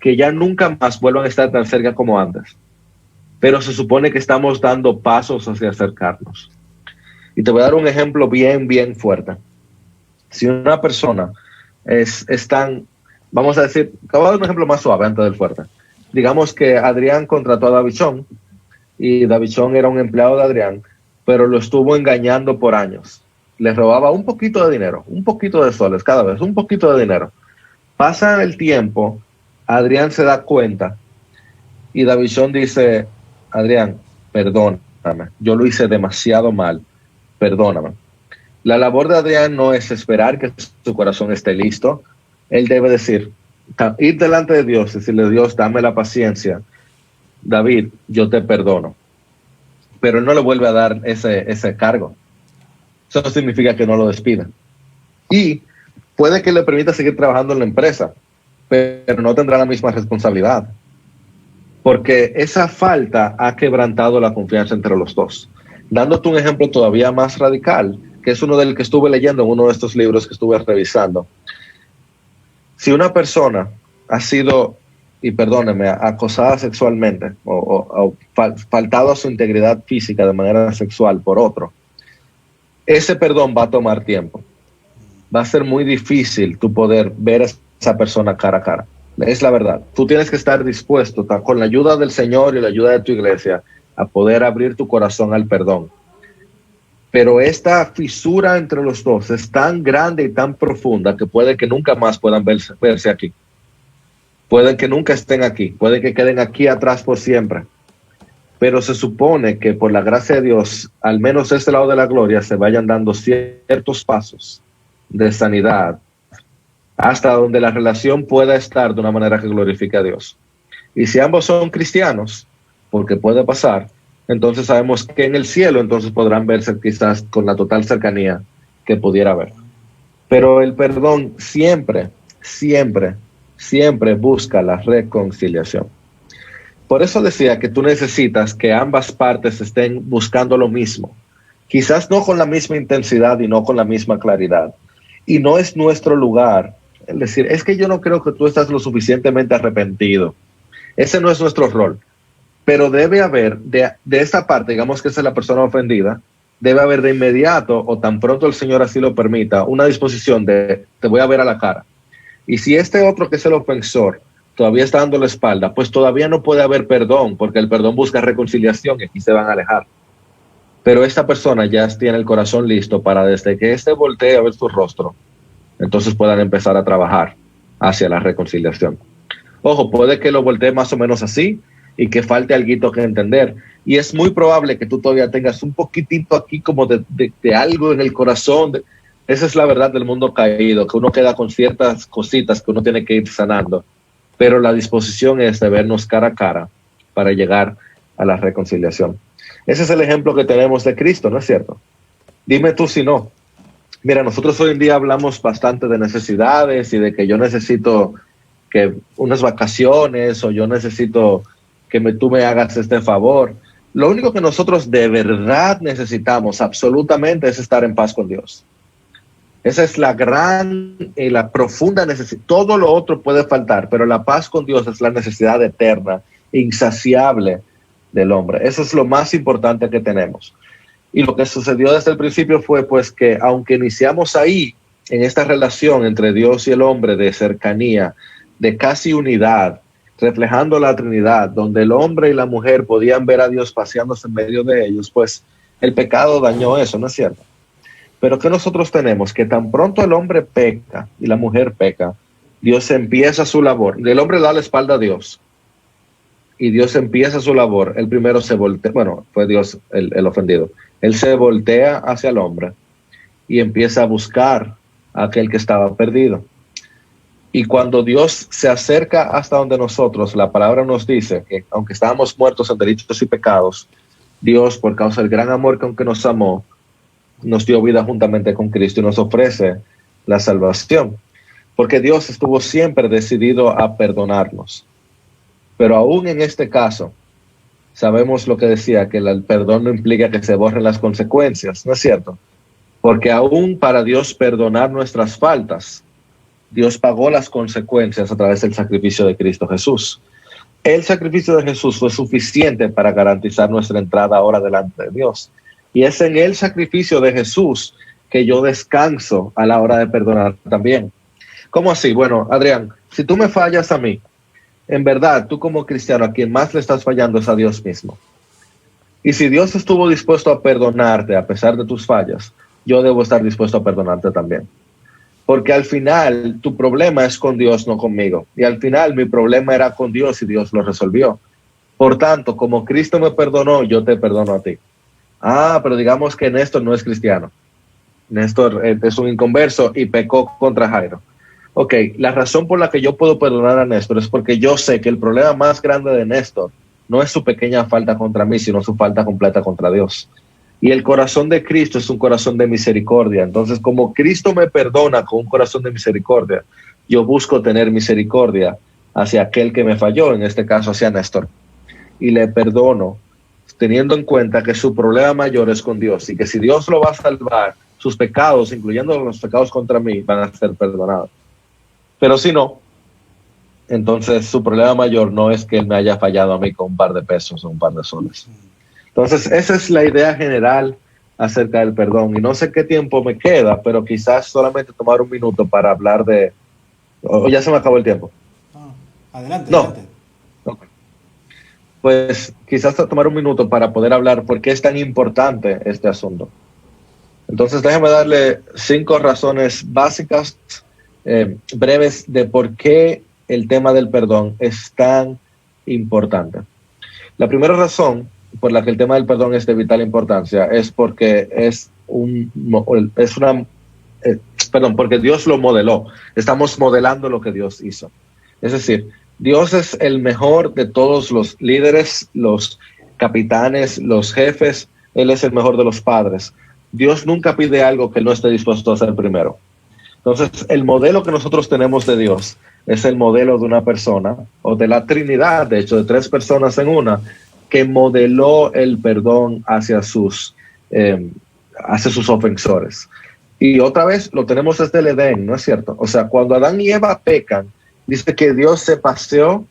que ya nunca más vuelvan a estar tan cerca como antes. Pero se supone que estamos dando pasos hacia acercarnos. Y te voy a dar un ejemplo bien fuerte. Si una persona es tan, vamos a decir, te voy a dar un ejemplo más suave antes del fuerte. Digamos que Adrián contrató a Davichón y Davichón era un empleado de Adrián, pero lo estuvo engañando por años. Le robaba un poquito de dinero, un poquito de soles cada vez, un poquito de dinero. Pasa el tiempo, Adrián se da cuenta y Davichón dice, Adrián, perdóname, yo lo hice demasiado mal, perdóname. La labor de Adrián no es esperar que su corazón esté listo. Él debe decir, ir delante de Dios, decirle, Dios, dame la paciencia. David, yo te perdono. Pero él no le vuelve a dar ese cargo. Eso significa que no lo despida. Y puede que le permita seguir trabajando en la empresa, pero no tendrá la misma responsabilidad. Porque esa falta ha quebrantado la confianza entre los dos. Dándote un ejemplo todavía más radical, que es uno del que estuve leyendo en uno de estos libros que estuve revisando. Si una persona ha sido, y perdóneme, acosada sexualmente o faltado a su integridad física de manera sexual por otro, ese perdón va a tomar tiempo. Va a ser muy difícil tú poder ver a esa persona cara a cara. Es la verdad. Tú tienes que estar dispuesto, con la ayuda del Señor y la ayuda de tu iglesia, a poder abrir tu corazón al perdón. Pero esta fisura entre los dos es tan grande y tan profunda que puede que nunca más puedan verse aquí. Pueden que nunca estén aquí. Puede que queden aquí atrás por siempre. Pero se supone que por la gracia de Dios, al menos de este lado de la gloria, se vayan dando ciertos pasos de sanidad hasta donde la relación pueda estar de una manera que glorifique a Dios. Y si ambos son cristianos, porque puede pasar, entonces sabemos que en el cielo entonces podrán verse quizás con la total cercanía que pudiera haber. Pero el perdón siempre busca la reconciliación. Por eso decía que tú necesitas que ambas partes estén buscando lo mismo. Quizás no con la misma intensidad y no con la misma claridad. Y no es nuestro lugar el decir, es que yo no creo que tú estás lo suficientemente arrepentido. Ese no es nuestro rol. Pero debe haber, de esta parte, digamos que esa es la persona ofendida, debe haber de inmediato, o tan pronto el Señor así lo permita, una disposición de, te voy a ver a la cara. Y si este otro que es el ofensor todavía está dando la espalda, pues todavía no puede haber perdón, porque el perdón busca reconciliación y aquí se van a alejar. Pero esta persona ya tiene el corazón listo para desde que éste voltee a ver su rostro, entonces puedan empezar a trabajar hacia la reconciliación. Ojo, puede que lo voltee más o menos así y que falte algo que entender. Y es muy probable que tú todavía tengas un poquitito aquí como de algo en el corazón. Esa es la verdad del mundo caído, que uno queda con ciertas cositas que uno tiene que ir sanando. Pero la disposición es de vernos cara a cara para llegar a la reconciliación. Ese es el ejemplo que tenemos de Cristo, ¿no es cierto? Dime tú si no. Mira, nosotros hoy en día hablamos bastante de necesidades y de que yo necesito que unas vacaciones o yo necesito que tú me hagas este favor. Lo único que nosotros de verdad necesitamos absolutamente es estar en paz con Dios. Esa es la gran y la profunda necesidad. Todo lo otro puede faltar, pero la paz con Dios es la necesidad eterna, insaciable del hombre. Eso es lo más importante que tenemos. Y lo que sucedió desde el principio fue pues que aunque iniciamos ahí, en esta relación entre Dios y el hombre de cercanía, de casi unidad, reflejando la Trinidad, donde el hombre y la mujer podían ver a Dios paseándose en medio de ellos, pues el pecado dañó eso, ¿no es cierto? Pero que nosotros tenemos que tan pronto el hombre peca y la mujer peca, Dios empieza su labor. El hombre da la espalda a Dios y Dios empieza su labor. El primero se voltea, bueno, fue Dios el ofendido. Él se voltea hacia el hombre y empieza a buscar a aquel que estaba perdido. Y cuando Dios se acerca hasta donde nosotros, la palabra nos dice que aunque estábamos muertos en delitos y pecados, Dios, por causa del gran amor con que nos amó, nos dio vida juntamente con Cristo y nos ofrece la salvación. Porque Dios estuvo siempre decidido a perdonarnos. Pero aún en este caso, sabemos lo que decía, que el perdón no implica que se borren las consecuencias, ¿no es cierto? Porque aún para Dios perdonar nuestras faltas, Dios pagó las consecuencias a través del sacrificio de Cristo Jesús. El sacrificio de Jesús fue suficiente para garantizar nuestra entrada ahora delante de Dios. Y es en el sacrificio de Jesús que yo descanso a la hora de perdonar también. ¿Cómo así? Bueno, Adrián, si tú me fallas a mí, en verdad, tú como cristiano, a quien más le estás fallando es a Dios mismo. Y si Dios estuvo dispuesto a perdonarte a pesar de tus fallas, yo debo estar dispuesto a perdonarte también. Porque al final tu problema es con Dios, no conmigo. Y al final mi problema era con Dios y Dios lo resolvió. Por tanto, como Cristo me perdonó, yo te perdono a ti. Ah, pero digamos que Néstor no es cristiano. Néstor es un inconverso y pecó contra Jairo. Ok, la razón por la que yo puedo perdonar a Néstor es porque yo sé que el problema más grande de Néstor no es su pequeña falta contra mí, sino su falta completa contra Dios. Y el corazón de Cristo es un corazón de misericordia. Entonces, como Cristo me perdona con un corazón de misericordia, yo busco tener misericordia hacia aquel que me falló, en este caso hacia Néstor. Y le perdono, teniendo en cuenta que su problema mayor es con Dios y que si Dios lo va a salvar, sus pecados, incluyendo los pecados contra mí, van a ser perdonados. Pero si no, entonces su problema mayor no es que él me haya fallado a mí con un par de pesos o un par de soles. Entonces, esa es la idea general acerca del perdón. Y no sé qué tiempo me queda, pero quizás solamente tomar un minuto para hablar de... ¿O ya se me acabó el tiempo? Adelante, no. Adelante. Okay. Pues quizás tomar un minuto para poder hablar por qué es tan importante este asunto. Entonces, déjame darle 5 razones básicas, breves, de por qué el tema del perdón es tan importante. La primera razón por la que el tema del perdón es de vital importancia es porque porque Dios lo modeló. Estamos modelando lo que Dios hizo. Es decir, Dios es el mejor de todos los líderes, los capitanes, los jefes. Él es el mejor de los padres. Dios nunca pide algo que no esté dispuesto a hacer primero. Entonces, el modelo que nosotros tenemos de Dios es el modelo de una persona, o de la Trinidad, de hecho, de 3 personas en una, que modeló el perdón hacia sus ofensores. Y otra vez lo tenemos desde el Edén, ¿no es cierto? O sea, cuando Adán y Eva pecan, dice que Dios se paseó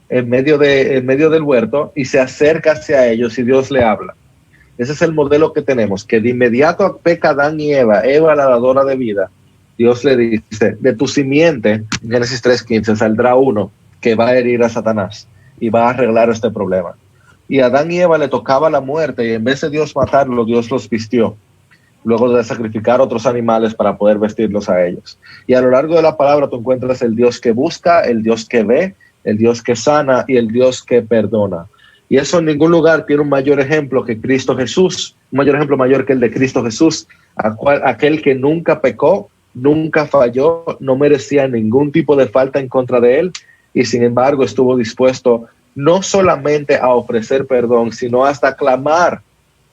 en medio del huerto y se acerca hacia ellos y Dios le habla. Ese es el modelo que tenemos, que de inmediato peca Adán y Eva, la dadora de vida, Dios le dice, de tu simiente, en Génesis 3:15, saldrá uno que va a herir a Satanás y va a arreglar este problema. Y a Adán y Eva le tocaba la muerte y en vez de Dios matarlo, Dios los vistió, luego de sacrificar otros animales para poder vestirlos a ellos. Y a lo largo de la palabra tú encuentras el Dios que busca, el Dios que ve, el Dios que sana y el Dios que perdona. Y eso en ningún lugar tiene un mayor ejemplo que Cristo Jesús, un mayor ejemplo mayor que el de Cristo Jesús, aquel que nunca pecó, nunca falló, no merecía ningún tipo de falta en contra de él y sin embargo estuvo dispuesto no solamente a ofrecer perdón, sino hasta clamar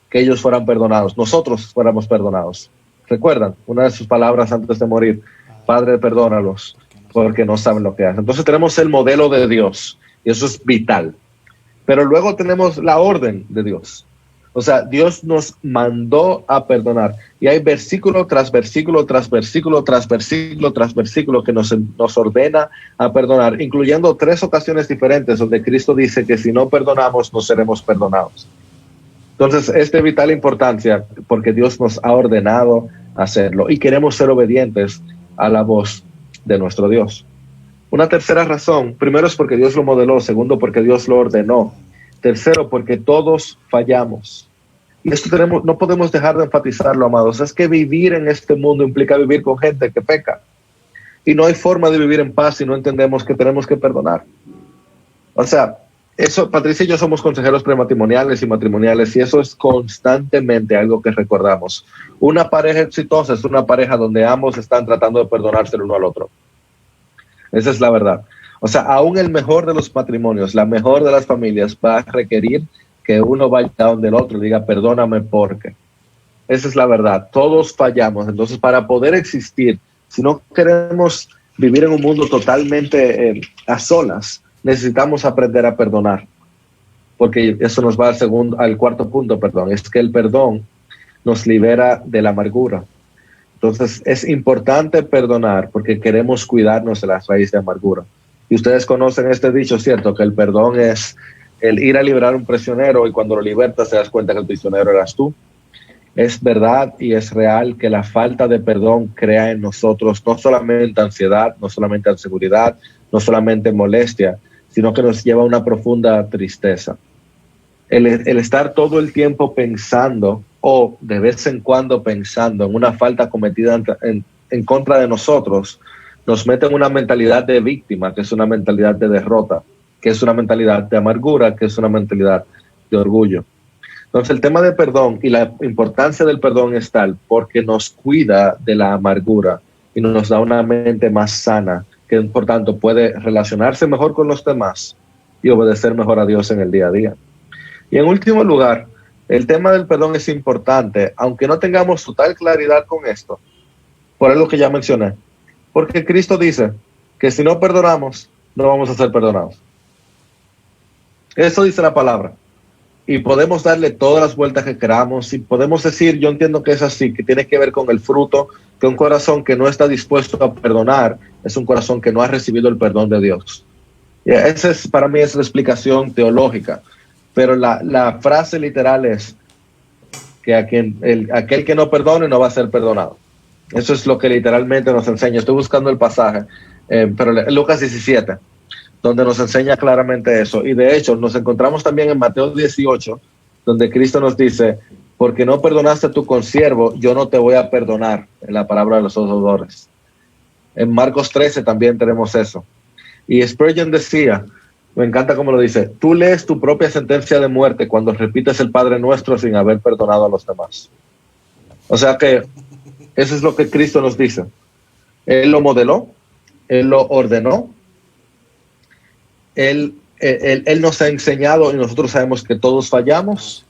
que ellos fueran perdonados, nosotros fuéramos perdonados. ¿Recuerdan? Una de sus palabras antes de morir, Padre, perdónalos, porque no saben lo que hacen. Entonces tenemos el modelo de Dios y eso es vital. Pero luego tenemos la orden de Dios. O sea, Dios nos mandó a perdonar. Y hay versículo tras versículo, tras versículo, tras versículo, tras versículo que nos ordena a perdonar, incluyendo 3 ocasiones diferentes donde Cristo dice que si no perdonamos, no seremos perdonados. Entonces, es de vital importancia porque Dios nos ha ordenado hacerlo y queremos ser obedientes a la voz de nuestro Dios. Una tercera razón, primero es porque Dios lo modeló, segundo porque Dios lo ordenó, tercero porque todos fallamos. Y esto no podemos dejar de enfatizarlo, amados, es que vivir en este mundo implica vivir con gente que peca. Y no hay forma de vivir en paz si no entendemos que tenemos que perdonar. O sea, eso, Patricia y yo somos consejeros prematrimoniales y matrimoniales y eso es constantemente algo que recordamos. Una pareja exitosa es una pareja donde ambos están tratando de perdonarse el uno al otro. Esa es la verdad. O sea, aún el mejor de los matrimonios, la mejor de las familias va a requerir que uno vaya donde el otro y diga, perdóname porque. Esa es la verdad. Todos fallamos. Entonces, para poder existir, si no queremos vivir en un mundo totalmente a solas, necesitamos aprender a perdonar. Porque eso nos va al cuarto punto, es que el perdón nos libera de la amargura. Entonces, es importante perdonar porque queremos cuidarnos de las raíces de amargura. Y ustedes conocen este dicho, ¿cierto? Que el perdón es el ir a liberar a un prisionero y cuando lo libertas te das cuenta que el prisionero eras tú. Es verdad y es real que la falta de perdón crea en nosotros no solamente ansiedad, no solamente inseguridad, no solamente molestia, sino que nos lleva a una profunda tristeza. El estar todo el tiempo pensando o de vez en cuando pensando en una falta cometida en contra de nosotros, nos mete en una mentalidad de víctima, que es una mentalidad de derrota, que es una mentalidad de amargura, que es una mentalidad de orgullo. Entonces el tema de perdón y la importancia del perdón es tal porque nos cuida de la amargura y nos da una mente más sana, que por tanto puede relacionarse mejor con los demás y obedecer mejor a Dios en el día a día. Y en último lugar, el tema del perdón es importante, aunque no tengamos total claridad con esto, por algo que ya mencioné, porque Cristo dice que si no perdonamos, no vamos a ser perdonados. Eso dice la palabra. Y podemos darle todas las vueltas que queramos y podemos decir, yo entiendo que es así, que tiene que ver con el fruto, que un corazón que no está dispuesto a perdonar es un corazón que no ha recibido el perdón de Dios. Y esa es, para mí es la explicación teológica, pero la frase literal es que aquel que no perdone no va a ser perdonado. Eso es lo que literalmente nos enseña. Estoy buscando el pasaje, pero Lucas 17, donde nos enseña claramente eso. Y de hecho, nos encontramos también en Mateo 18, donde Cristo nos dice, porque no perdonaste a tu consiervo, yo no te voy a perdonar, en la palabra de los deudores. En Marcos 13 también tenemos eso. Y Spurgeon decía, me encanta cómo lo dice, tú lees tu propia sentencia de muerte cuando repites el Padre Nuestro sin haber perdonado a los demás. O sea que eso es lo que Cristo nos dice. Él lo modeló, Él lo ordenó, Él nos ha enseñado y nosotros sabemos que todos fallamos.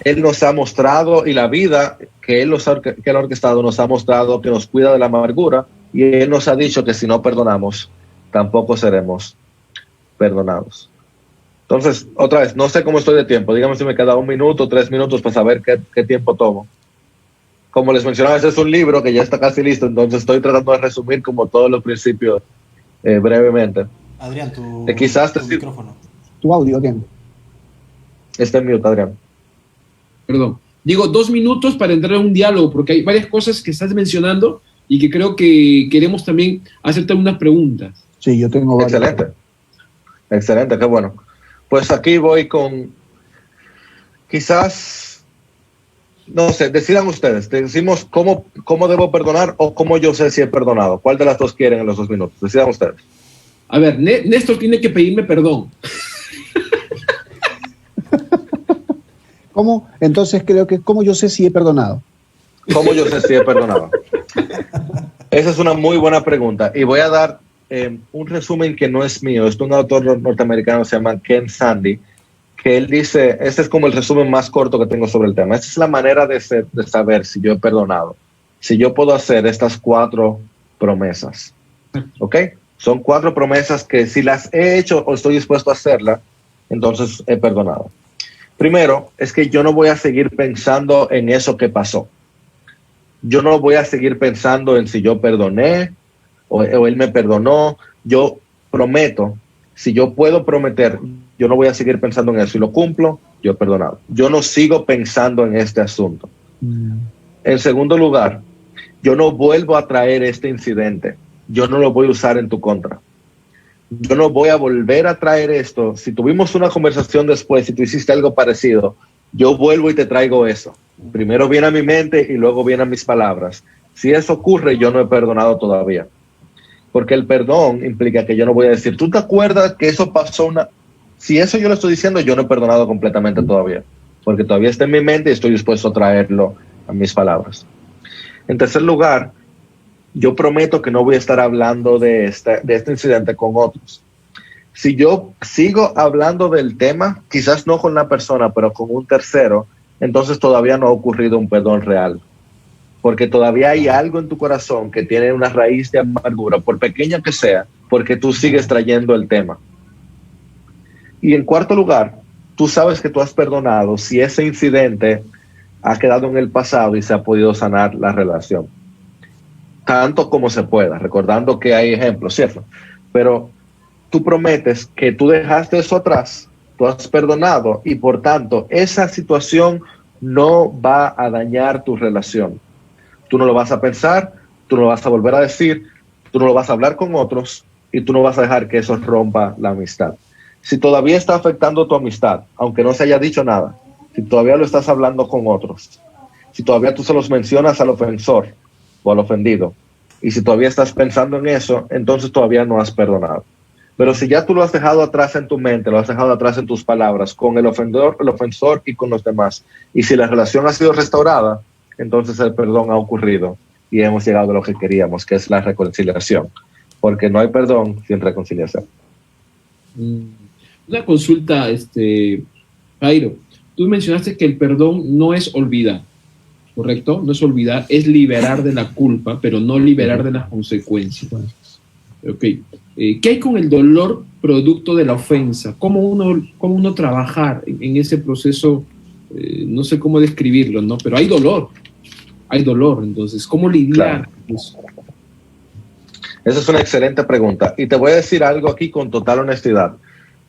Él nos ha mostrado y la vida que Él ha orquestado nos ha mostrado que nos cuida de la amargura y Él nos ha dicho que si no perdonamos, tampoco seremos perdonados. Entonces, otra vez, no sé cómo estoy de tiempo. Dígame si me queda 1 minuto, 3 minutos para saber qué tiempo tomo. Como les mencionaba, ese es un libro que ya está casi listo, entonces estoy tratando de resumir como todos los principios brevemente. Adrián, tu micrófono. Tu audio, Adrián. Está en mute, Adrián. Perdón. Digo, 2 minutos para entrar en un diálogo, porque hay varias cosas que estás mencionando y que creo que queremos también hacerte unas preguntas. Sí, yo tengo varias. Excelente, qué bueno. Pues aquí voy con, quizás, no sé, decidan ustedes. Decimos cómo debo perdonar o cómo yo sé si he perdonado. ¿Cuál de las dos quieren en los 2 minutos? Decidan ustedes. A ver, Néstor tiene que pedirme perdón. ¿Cómo? Entonces creo que, ¿cómo yo sé si he perdonado? ¿Cómo yo sé si he perdonado? Esa es una muy buena pregunta. Y voy a dar un resumen que no es mío. Es de un autor norteamericano, se llama Ken Sande, que él dice, este es como el resumen más corto que tengo sobre el tema. Esta es la manera de saber si yo he perdonado. Si yo puedo hacer estas 4 promesas. ¿Ok? Son 4 promesas que si las he hecho o estoy dispuesto a hacerlas, entonces he perdonado. Primero, es que yo no voy a seguir pensando en eso que pasó. Yo no voy a seguir pensando en si yo perdoné o él me perdonó. Yo prometo, si yo puedo prometer, yo no voy a seguir pensando en eso. Si lo cumplo, yo he perdonado. Yo no sigo pensando en este asunto. En segundo lugar, yo no vuelvo a traer este incidente. Yo no lo voy a usar en tu contra. Yo no voy a volver a traer esto. Si tuvimos una conversación después, si tú hiciste algo parecido, yo vuelvo y te traigo eso. Primero viene a mi mente y luego vienen mis palabras. Si eso ocurre, yo no he perdonado todavía. Porque el perdón implica que yo no voy a decir, ¿tú te acuerdas que eso pasó una...? Si eso yo lo estoy diciendo, yo no he perdonado completamente todavía. Porque todavía está en mi mente y estoy dispuesto a traerlo a mis palabras. En tercer lugar, yo prometo que no voy a estar hablando de este incidente con otros. Si yo sigo hablando del tema, quizás no con la persona, pero con un tercero, entonces todavía no ha ocurrido un perdón real. Porque todavía hay algo en tu corazón que tiene una raíz de amargura, por pequeña que sea, porque tú sigues trayendo el tema. Y en cuarto lugar, tú sabes que tú has perdonado si ese incidente ha quedado en el pasado y se ha podido sanar la relación. Tanto como se pueda, recordando que hay ejemplos, ¿cierto? Pero tú prometes que tú dejaste eso atrás, tú has perdonado y por tanto esa situación no va a dañar tu relación. Tú no lo vas a pensar, tú no lo vas a volver a decir, tú no lo vas a hablar con otros y tú no vas a dejar que eso rompa la amistad. Si todavía está afectando tu amistad, aunque no se haya dicho nada, si todavía lo estás hablando con otros, si todavía tú se los mencionas al ofensor o al ofendido, y si todavía estás pensando en eso, entonces todavía no has perdonado. Pero si ya tú lo has dejado atrás en tu mente, lo has dejado atrás en tus palabras, con el ofensor y con los demás, y si la relación ha sido restaurada, entonces el perdón ha ocurrido y hemos llegado a lo que queríamos, que es la reconciliación, porque no hay perdón sin reconciliación. Una consulta, Jairo. Tú mencionaste que el perdón no es olvidar, ¿correcto? No es olvidar, es liberar de la culpa, pero no liberar de las consecuencias. Ok. ¿Qué hay con el dolor producto de la ofensa? ¿Cómo uno trabajar en ese proceso? No sé cómo describirlo, ¿no? Pero hay dolor. Entonces, ¿cómo lidiar con eso? Esa es una excelente pregunta. Y te voy a decir algo aquí con total honestidad.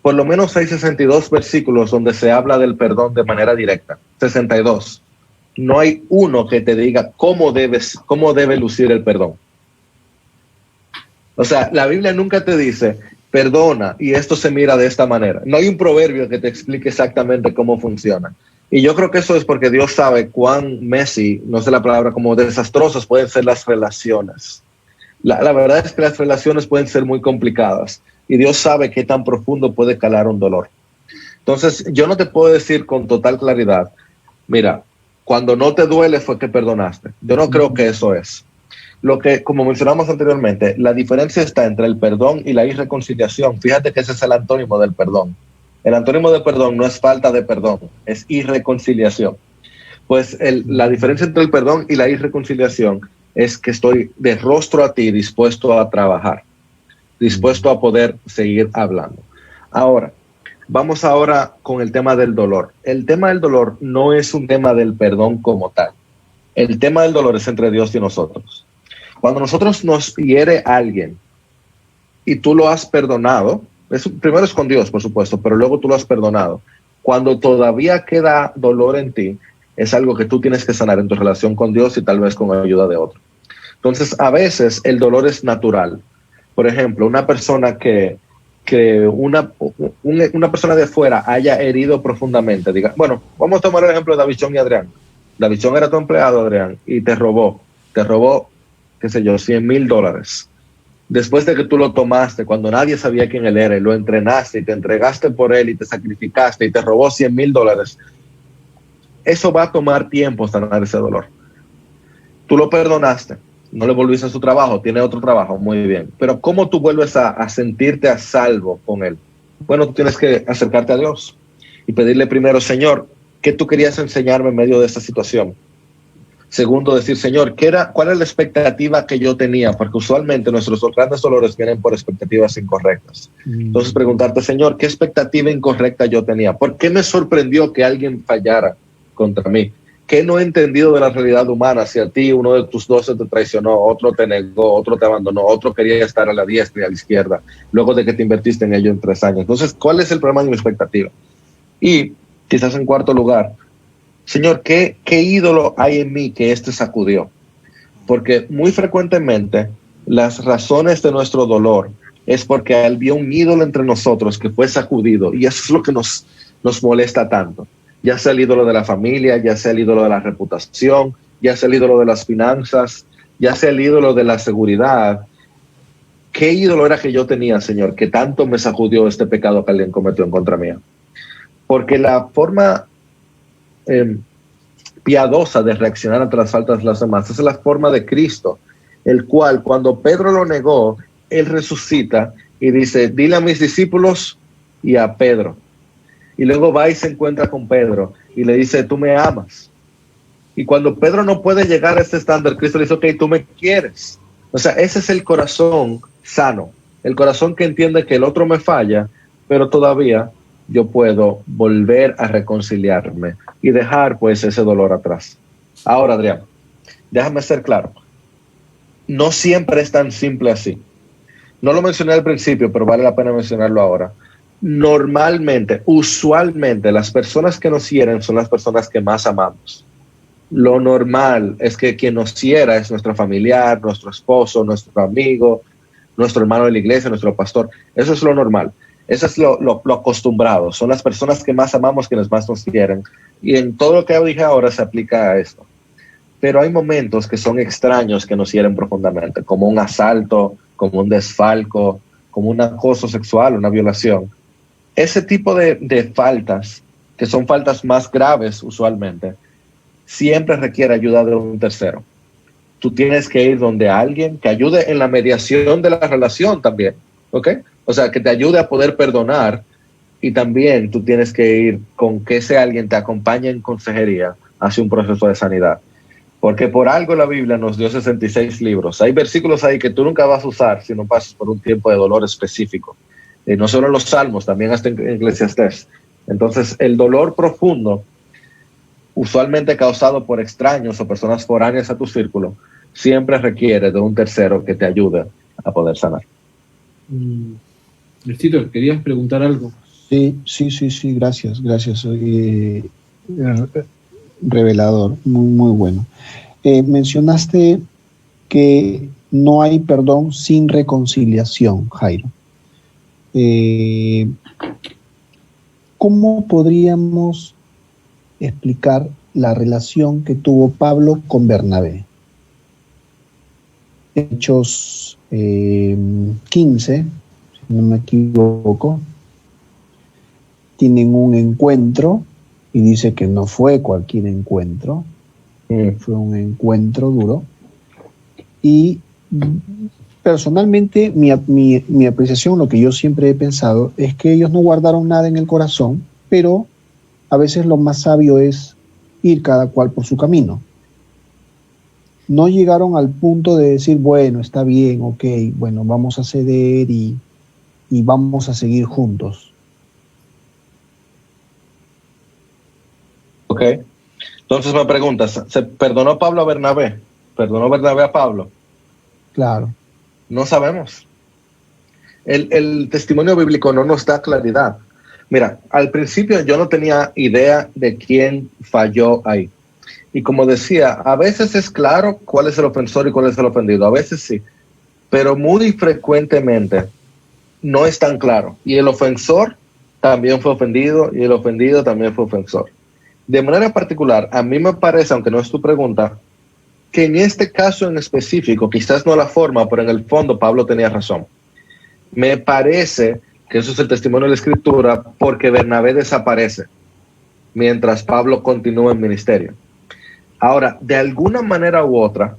Por lo menos hay 62 versículos donde se habla del perdón de manera directa. 62. No hay uno que te diga cómo debe lucir el perdón. O sea, la Biblia nunca te dice, perdona, y esto se mira de esta manera. No hay un proverbio que te explique exactamente cómo funciona. Y yo creo que eso es porque Dios sabe cuán messy, no sé la palabra, como desastrosas pueden ser las relaciones. La verdad es que las relaciones pueden ser muy complicadas. Y Dios sabe qué tan profundo puede calar un dolor. Entonces, yo no te puedo decir con total claridad, mira, cuando no te duele fue que perdonaste. Yo no creo que eso es. Lo que, como mencionamos anteriormente, la diferencia está entre el perdón y la irreconciliación. Fíjate que ese es el antónimo del perdón. El antónimo de perdón no es falta de perdón, es irreconciliación. Pues la diferencia entre el perdón y la irreconciliación es que estoy de rostro a ti dispuesto a trabajar, dispuesto a poder seguir hablando. Ahora, vamos ahora con el tema del dolor. El tema del dolor no es un tema del perdón como tal. El tema del dolor es entre Dios y nosotros. Cuando nosotros nos hiere a alguien y tú lo has perdonado, primero es con Dios, por supuesto, pero luego tú lo has perdonado. Cuando todavía queda dolor en ti, es algo que tú tienes que sanar en tu relación con Dios y tal vez con la ayuda de otro. Entonces, a veces el dolor es natural. Por ejemplo, una persona que una persona de fuera haya herido profundamente, diga, bueno, vamos a tomar el ejemplo de Davichón y Adrián. Davichón era tu empleado, Adrián, y te robó, qué sé yo, $100,000. Después de que tú lo tomaste, cuando nadie sabía quién él era, y lo entrenaste y te entregaste por él y te sacrificaste y te robó $100,000, eso va a tomar tiempo sanar ese dolor. Tú lo perdonaste, no le volviste a su trabajo, tiene otro trabajo, muy bien. Pero ¿cómo tú vuelves a sentirte a salvo con él? Bueno, tú tienes que acercarte a Dios y pedirle primero, Señor, ¿qué tú querías enseñarme en medio de esta situación? Segundo, decir, Señor, ¿cuál es la expectativa que yo tenía? Porque usualmente nuestros grandes dolores vienen por expectativas incorrectas. Entonces preguntarte, Señor, ¿qué expectativa incorrecta yo tenía? ¿Por qué me sorprendió que alguien fallara contra mí? ¿Qué no he entendido de la realidad humana? Si a ti uno de tus 12 te traicionó, otro te negó, otro te abandonó, otro quería estar a la diestra y a la izquierda, luego de que te invertiste en ello en 3 años. Entonces, ¿cuál es el problema de mi expectativa? Y quizás en cuarto lugar, Señor, ¿qué ídolo hay en mí que sacudió? Porque muy frecuentemente las razones de nuestro dolor es porque había un ídolo entre nosotros que fue sacudido, y eso es lo que nos molesta tanto. Ya sea el ídolo de la familia, ya sea el ídolo de la reputación, ya sea el ídolo de las finanzas, ya sea el ídolo de la seguridad. ¿Qué ídolo era que yo tenía, Señor, que tanto me sacudió este pecado que alguien cometió en contra mía? Porque la forma piadosa de reaccionar ante las faltas de los demás es la forma de Cristo, el cual, cuando Pedro lo negó, él resucita y dice, dile a mis discípulos y a Pedro. Y luego va y se encuentra con Pedro y le dice, tú me amas. Y cuando Pedro no puede llegar a ese estándar, Cristo le dice, ok, tú me quieres. O sea, ese es el corazón sano, el corazón que entiende que el otro me falla, pero todavía yo puedo volver a reconciliarme y dejar pues ese dolor atrás. Ahora, Adrián, déjame ser claro. No siempre es tan simple así. No lo mencioné al principio, pero vale la pena mencionarlo ahora. Normalmente, usualmente, las personas que nos hieren son las personas que más amamos. Lo normal es que quien nos hiera es nuestro familiar, nuestro esposo, nuestro amigo, nuestro hermano de la iglesia, nuestro pastor. Eso es lo normal. Eso es lo acostumbrado. Son las personas que más amamos quienes más nos hieren. Y en todo lo que dije ahora se aplica a esto. Pero hay momentos que son extraños que nos hieren profundamente, como un asalto, como un desfalco, como un acoso sexual, una violación. Ese tipo de faltas, que son faltas más graves usualmente, siempre requiere ayuda de un tercero. Tú tienes que ir donde alguien que ayude en la mediación de la relación también, ¿ok? O sea, que te ayude a poder perdonar, y también tú tienes que ir con que ese alguien te acompañe en consejería hacia un proceso de sanidad. Porque por algo la Biblia nos dio 66 libros. Hay versículos ahí que tú nunca vas a usar si no pasas por un tiempo de dolor específico. No solo en los Salmos, también hasta en Eclesiastés. Entonces, el dolor profundo, usualmente causado por extraños o personas foráneas a tu círculo, siempre requiere de un tercero que te ayude a poder sanar. Néstor, ¿querías preguntar algo? Sí, gracias. Revelador, muy bueno. Mencionaste que no hay perdón sin reconciliación, Jairo. ¿Cómo podríamos explicar la relación que tuvo Pablo con Bernabé? Hechos 15, si no me equivoco, tienen un encuentro y dice que no fue cualquier encuentro, fue un encuentro duro. Y personalmente mi apreciación, lo que yo siempre he pensado, es que ellos no guardaron nada en el corazón, pero a veces lo más sabio es ir cada cual por su camino. No llegaron al punto de decir, bueno, está bien, ok, bueno, vamos a ceder y vamos a seguir juntos. Ok. Entonces me preguntas, ¿se perdonó Pablo a Bernabé? ¿Perdonó Bernabé a Pablo? Claro. No sabemos. El testimonio bíblico no nos da claridad. Mira, al principio yo no tenía idea de quién falló ahí. Y como decía, a veces es claro cuál es el ofensor y cuál es el ofendido. A veces sí. Pero muy frecuentemente no es tan claro. Y el ofensor también fue ofendido y el ofendido también fue ofensor. De manera particular, a mí me parece, aunque no es tu pregunta, que en este caso en específico, quizás no la forma, pero en el fondo Pablo tenía razón. Me parece que eso es el testimonio de la Escritura porque Bernabé desaparece mientras Pablo continúa en ministerio. Ahora, de alguna manera u otra,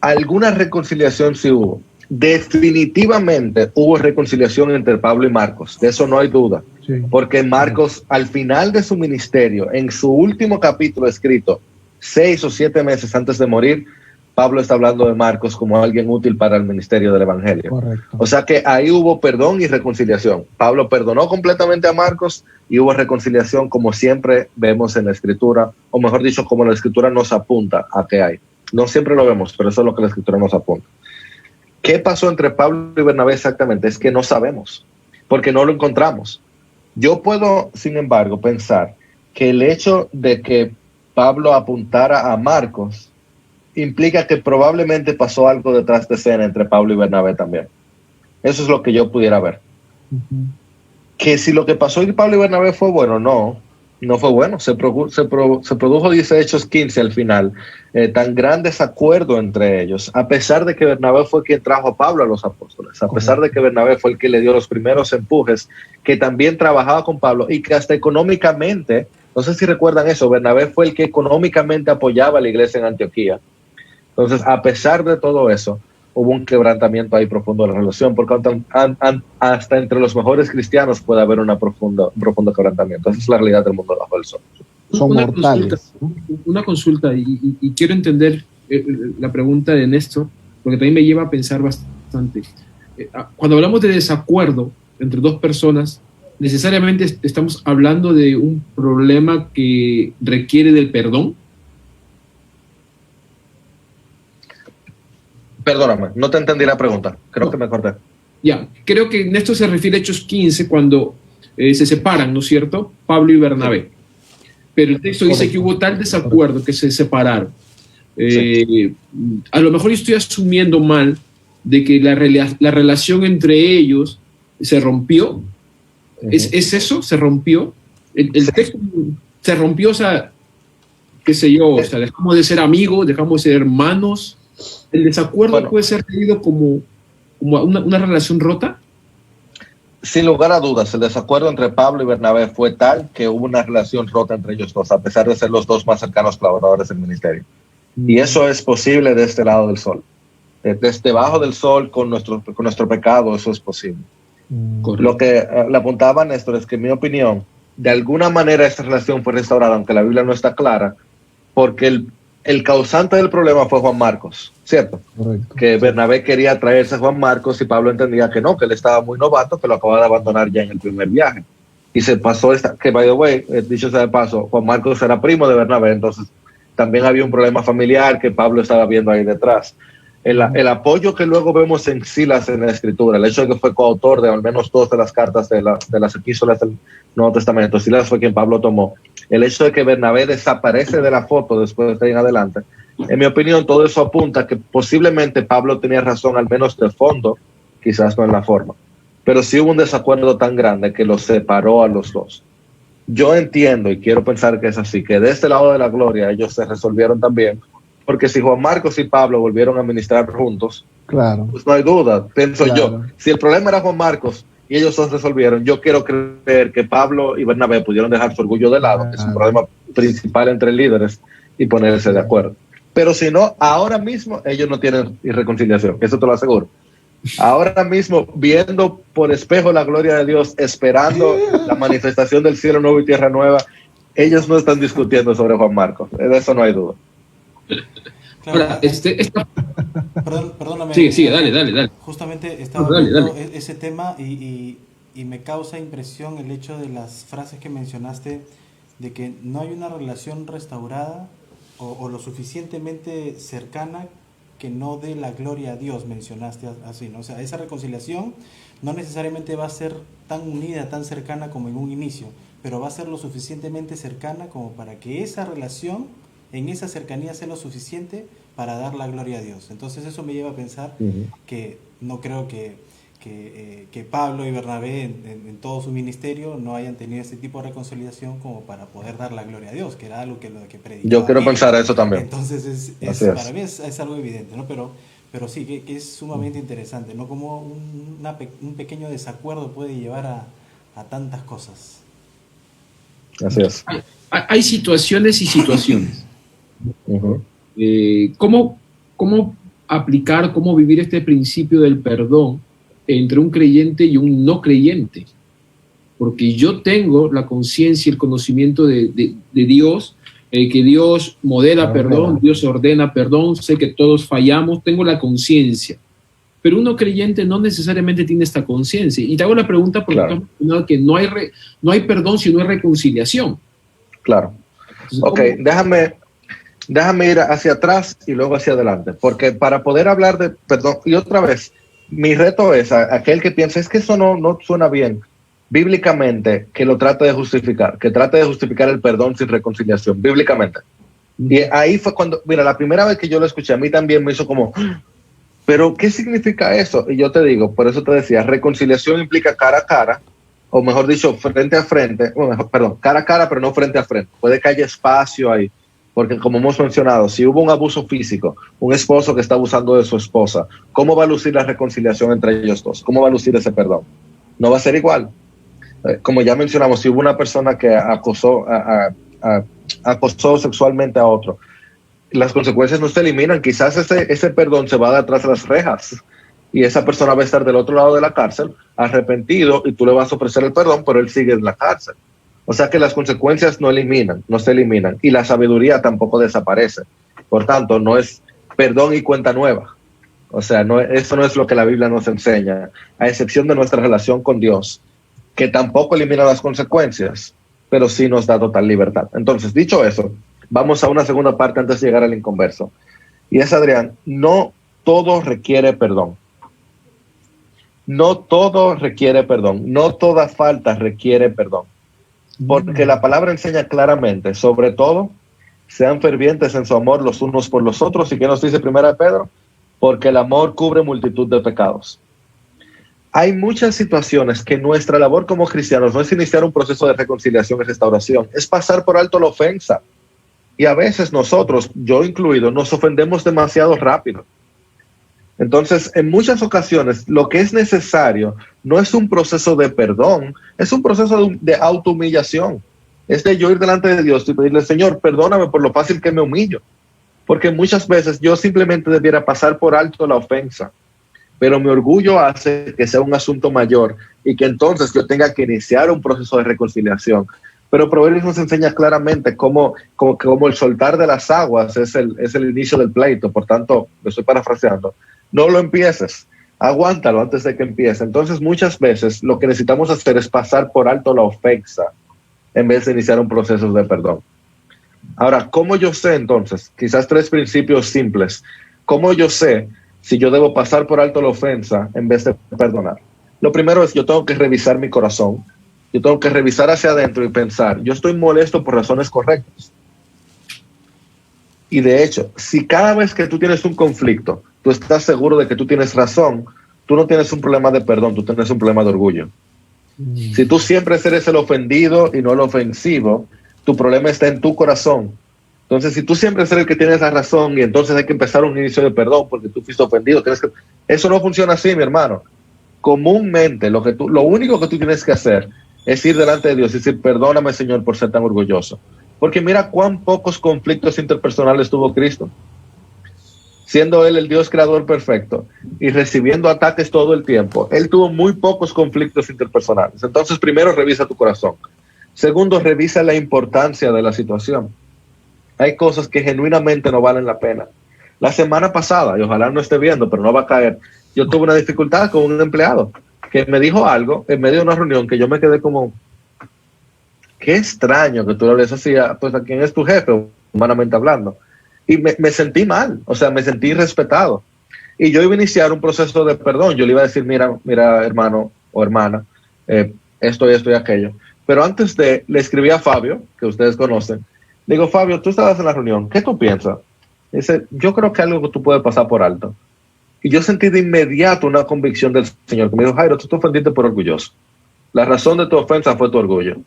alguna reconciliación sí hubo. Definitivamente hubo reconciliación entre Pablo y Marcos, de eso no hay duda. Sí. Porque Marcos, al final de su ministerio, en su último capítulo escrito, 6 o 7 meses antes de morir, Pablo está hablando de Marcos como alguien útil para el ministerio del Evangelio. Correcto. O sea que ahí hubo perdón y reconciliación. Pablo perdonó completamente a Marcos y hubo reconciliación, como siempre vemos en la Escritura, o mejor dicho, como la Escritura nos apunta a que hay. No siempre lo vemos, pero eso es lo que la Escritura nos apunta. ¿Qué pasó entre Pablo y Bernabé exactamente? Es que no sabemos, porque no lo encontramos. Yo puedo, sin embargo, pensar que el hecho de que Pablo apuntara a Marcos implica que probablemente pasó algo detrás de escena entre Pablo y Bernabé también. Eso es lo que yo pudiera ver. Que si lo que pasó entre Pablo y Bernabé fue bueno, no fue bueno. Se produjo, dice Hechos 15 al final, tan gran desacuerdo entre ellos, a pesar de que Bernabé fue quien trajo a Pablo a los apóstoles, a pesar de que Bernabé fue el que le dio los primeros empujes, que también trabajaba con Pablo y que hasta económicamente, no sé si recuerdan eso, Bernabé fue el que económicamente apoyaba a la iglesia en Antioquía. Entonces, a pesar de todo eso, hubo un quebrantamiento ahí profundo de la relación, porque hasta entre los mejores cristianos puede haber un profundo quebrantamiento. Esa es la realidad del mundo bajo el sol. Son mortales. Una consulta, y quiero entender la pregunta de Néstor, porque también me lleva a pensar bastante. Cuando hablamos de desacuerdo entre dos personas, necesariamente estamos hablando de un problema que requiere del perdón. Perdóname, no te entendí la pregunta. Creo que me corté. Ya, creo que en esto se refiere a Hechos 15, cuando se separan, ¿no es cierto? Pablo y Bernabé. Pero el texto dice que hubo tal desacuerdo que se separaron. A lo mejor yo estoy asumiendo mal de que la relación entre ellos se rompió. ¿Es eso? ¿Se rompió? El texto se rompió, o sea, qué sé yo, o sea, dejamos de ser amigos, dejamos de ser hermanos. ¿El desacuerdo puede ser tenido como una relación rota? Sin lugar a dudas, el desacuerdo entre Pablo y Bernabé fue tal que hubo una relación rota entre ellos dos, a pesar de ser los dos más cercanos colaboradores del ministerio. Y eso es posible de este lado del sol. Desde bajo del sol, con nuestro pecado, eso es posible. Lo que le apuntaba Néstor es que, en mi opinión, de alguna manera esta relación fue restaurada, aunque la Biblia no está clara, porque el causante del problema fue Juan Marcos, ¿cierto? Correcto. Que Bernabé quería traerse a Juan Marcos y Pablo entendía que no, que él estaba muy novato, que lo acababa de abandonar ya en el primer viaje. Y se pasó que, by the way, dicho sea de paso, Juan Marcos era primo de Bernabé, entonces también había un problema familiar que Pablo estaba viendo ahí detrás. El apoyo que luego vemos en Silas en la Escritura, el hecho de que fue coautor de al menos 2 de las cartas de las epístolas del Nuevo Testamento, Silas fue quien Pablo tomó. El hecho de que Bernabé desaparece de la foto después de ahí en adelante, en mi opinión, todo eso apunta a que posiblemente Pablo tenía razón, al menos de fondo, quizás no en la forma. Pero sí hubo un desacuerdo tan grande que los separó a los dos. Yo entiendo, y quiero pensar que es así, que de este lado de la gloria ellos se resolvieron también, porque si Juan Marcos y Pablo volvieron a ministrar juntos, claro, pues no hay duda, pienso yo. Si el problema era Juan Marcos y ellos dos resolvieron, yo quiero creer que Pablo y Bernabé pudieron dejar su orgullo de lado, que es un problema principal entre líderes, y ponerse de acuerdo. Pero si no, ahora mismo ellos no tienen reconciliación, eso te lo aseguro. Ahora mismo, viendo por espejo la gloria de Dios, esperando la manifestación del cielo nuevo y tierra nueva, ellos no están discutiendo sobre Juan Marcos, de eso no hay duda. Claro, ahora, perdóname. Sigue, dale. Justamente estaba viendo ese tema y me causa impresión el hecho de las frases que mencionaste, de que no hay una relación restaurada o lo suficientemente cercana que no dé la gloria a Dios, mencionaste así, ¿no? O sea, esa reconciliación no necesariamente va a ser tan unida, tan cercana como en un inicio, pero va a ser lo suficientemente cercana como para que esa relación, en esa cercanía, sea lo suficiente para dar la gloria a Dios. Entonces eso me lleva a pensar que no creo que Pablo y Bernabé en todo su ministerio no hayan tenido ese tipo de reconciliación como para poder dar la gloria a Dios, que era algo que predicaba. Yo quiero pensar eso también. Entonces para mí es algo evidente, ¿no? Pero sí, que es sumamente interesante, ¿no? Como un pequeño desacuerdo puede llevar a tantas cosas. Así es. Hay situaciones y situaciones. ¿Cómo aplicar, cómo vivir este principio del perdón entre un creyente y un no creyente? Porque yo tengo la conciencia y el conocimiento de Dios, que Dios modela perdón, Dios ordena perdón, sé que todos fallamos, tengo la conciencia. Pero uno creyente no necesariamente tiene esta conciencia. Y te hago la pregunta porque Claro. que no hay perdón si no hay reconciliación. Claro. Entonces, Ok, déjame ir hacia atrás y luego hacia adelante, porque para poder hablar de perdón, y otra vez, mi reto es a aquel que piensa, es que eso no suena bien, bíblicamente, que lo trate de justificar, que trate de justificar el perdón sin reconciliación, bíblicamente. Y ahí fue cuando, mira, la primera vez que yo lo escuché, a mí también me hizo como, pero ¿qué significa eso? Y yo te digo, por eso te decía, reconciliación implica cara a cara, o mejor dicho, frente a frente, perdón, cara a cara, pero no frente a frente. Puede que haya espacio ahí, porque como hemos mencionado, si hubo un abuso físico, un esposo que está abusando de su esposa, ¿cómo va a lucir la reconciliación entre ellos dos? ¿Cómo va a lucir ese perdón? No va a ser igual. Como ya mencionamos, si hubo una persona que acosó sexualmente a otro, las consecuencias no se eliminan. Quizás ese perdón se va a dar tras las rejas y esa persona va a estar del otro lado de la cárcel arrepentido y tú le vas a ofrecer el perdón, pero él sigue en la cárcel. O sea que las consecuencias no se eliminan y la sabiduría tampoco desaparece. Por tanto, no es perdón y cuenta nueva. O sea, eso no es lo que la Biblia nos enseña, a excepción de nuestra relación con Dios, que tampoco elimina las consecuencias, pero sí nos da total libertad. Entonces, dicho eso, vamos a una segunda parte antes de llegar al inconverso. Y es, Adrián, no todo requiere perdón. No todo requiere perdón. No toda falta requiere perdón. Porque la palabra enseña claramente, sobre todo, sean fervientes en su amor los unos por los otros. ¿Y qué nos dice 1 Pedro? Porque el amor cubre multitud de pecados. Hay muchas situaciones que nuestra labor como cristianos no es iniciar un proceso de reconciliación y restauración, es pasar por alto la ofensa. Y a veces nosotros, yo incluido, nos ofendemos demasiado rápido. Entonces, en muchas ocasiones, lo que es necesario no es un proceso de perdón, es un proceso de autohumillación. Es de yo ir delante de Dios y pedirle, Señor, perdóname por lo fácil que me humillo. Porque muchas veces yo simplemente debiera pasar por alto la ofensa, pero mi orgullo hace que sea un asunto mayor y que entonces yo tenga que iniciar un proceso de reconciliación. Pero Proverbios nos enseña claramente cómo el soltar de las aguas es el inicio del pleito. Por tanto, lo estoy parafraseando, no lo empieces, aguántalo antes de que empiece. Entonces, muchas veces lo que necesitamos hacer es pasar por alto la ofensa en vez de iniciar un proceso de perdón. Ahora, ¿cómo yo sé entonces? Quizás 3 principios simples. ¿Cómo yo sé si yo debo pasar por alto la ofensa en vez de perdonar? Lo primero es, yo tengo que revisar mi corazón. Yo tengo que revisar hacia adentro y pensar, yo estoy molesto por razones correctas. Y de hecho, si cada vez que tú tienes un conflicto, tú estás seguro de que tú tienes razón, tú no tienes un problema de perdón, tú tienes un problema de orgullo. Si tú siempre eres el ofendido y no el ofensivo, tu problema está en tu corazón. Entonces, si tú siempre eres el que tienes la razón y entonces hay que empezar un inicio de perdón porque tú fuiste ofendido, eso no funciona así, mi hermano. Comúnmente, lo único que tú tienes que hacer es ir delante de Dios y decir, perdóname, Señor, por ser tan orgulloso. Porque mira cuán pocos conflictos interpersonales tuvo Cristo. Siendo Él el Dios creador perfecto y recibiendo ataques todo el tiempo, Él tuvo muy pocos conflictos interpersonales. Entonces, primero, revisa tu corazón. Segundo, revisa la importancia de la situación. Hay cosas que genuinamente no valen la pena. La semana pasada, y ojalá no esté viendo, pero no va a caer, yo tuve una dificultad con un empleado que me dijo algo en medio de una reunión que yo me quedé como, qué extraño que tú le hables así, pues a quién es tu jefe, humanamente hablando. Y me sentí mal, o sea, me sentí irrespetado. Y yo iba a iniciar un proceso de perdón. Yo le iba a decir, mira, hermano o hermana, esto y aquello. Pero antes le escribí a Fabio, que ustedes conocen. Le digo, Fabio, tú estabas en la reunión, ¿qué tú piensas? Dice, yo creo que algo que tú puedes pasar por alto. Y yo sentí de inmediato una convicción del Señor, que me dijo, Jairo, tú te ofendiste por orgulloso. La razón de tu ofensa fue tu orgullo.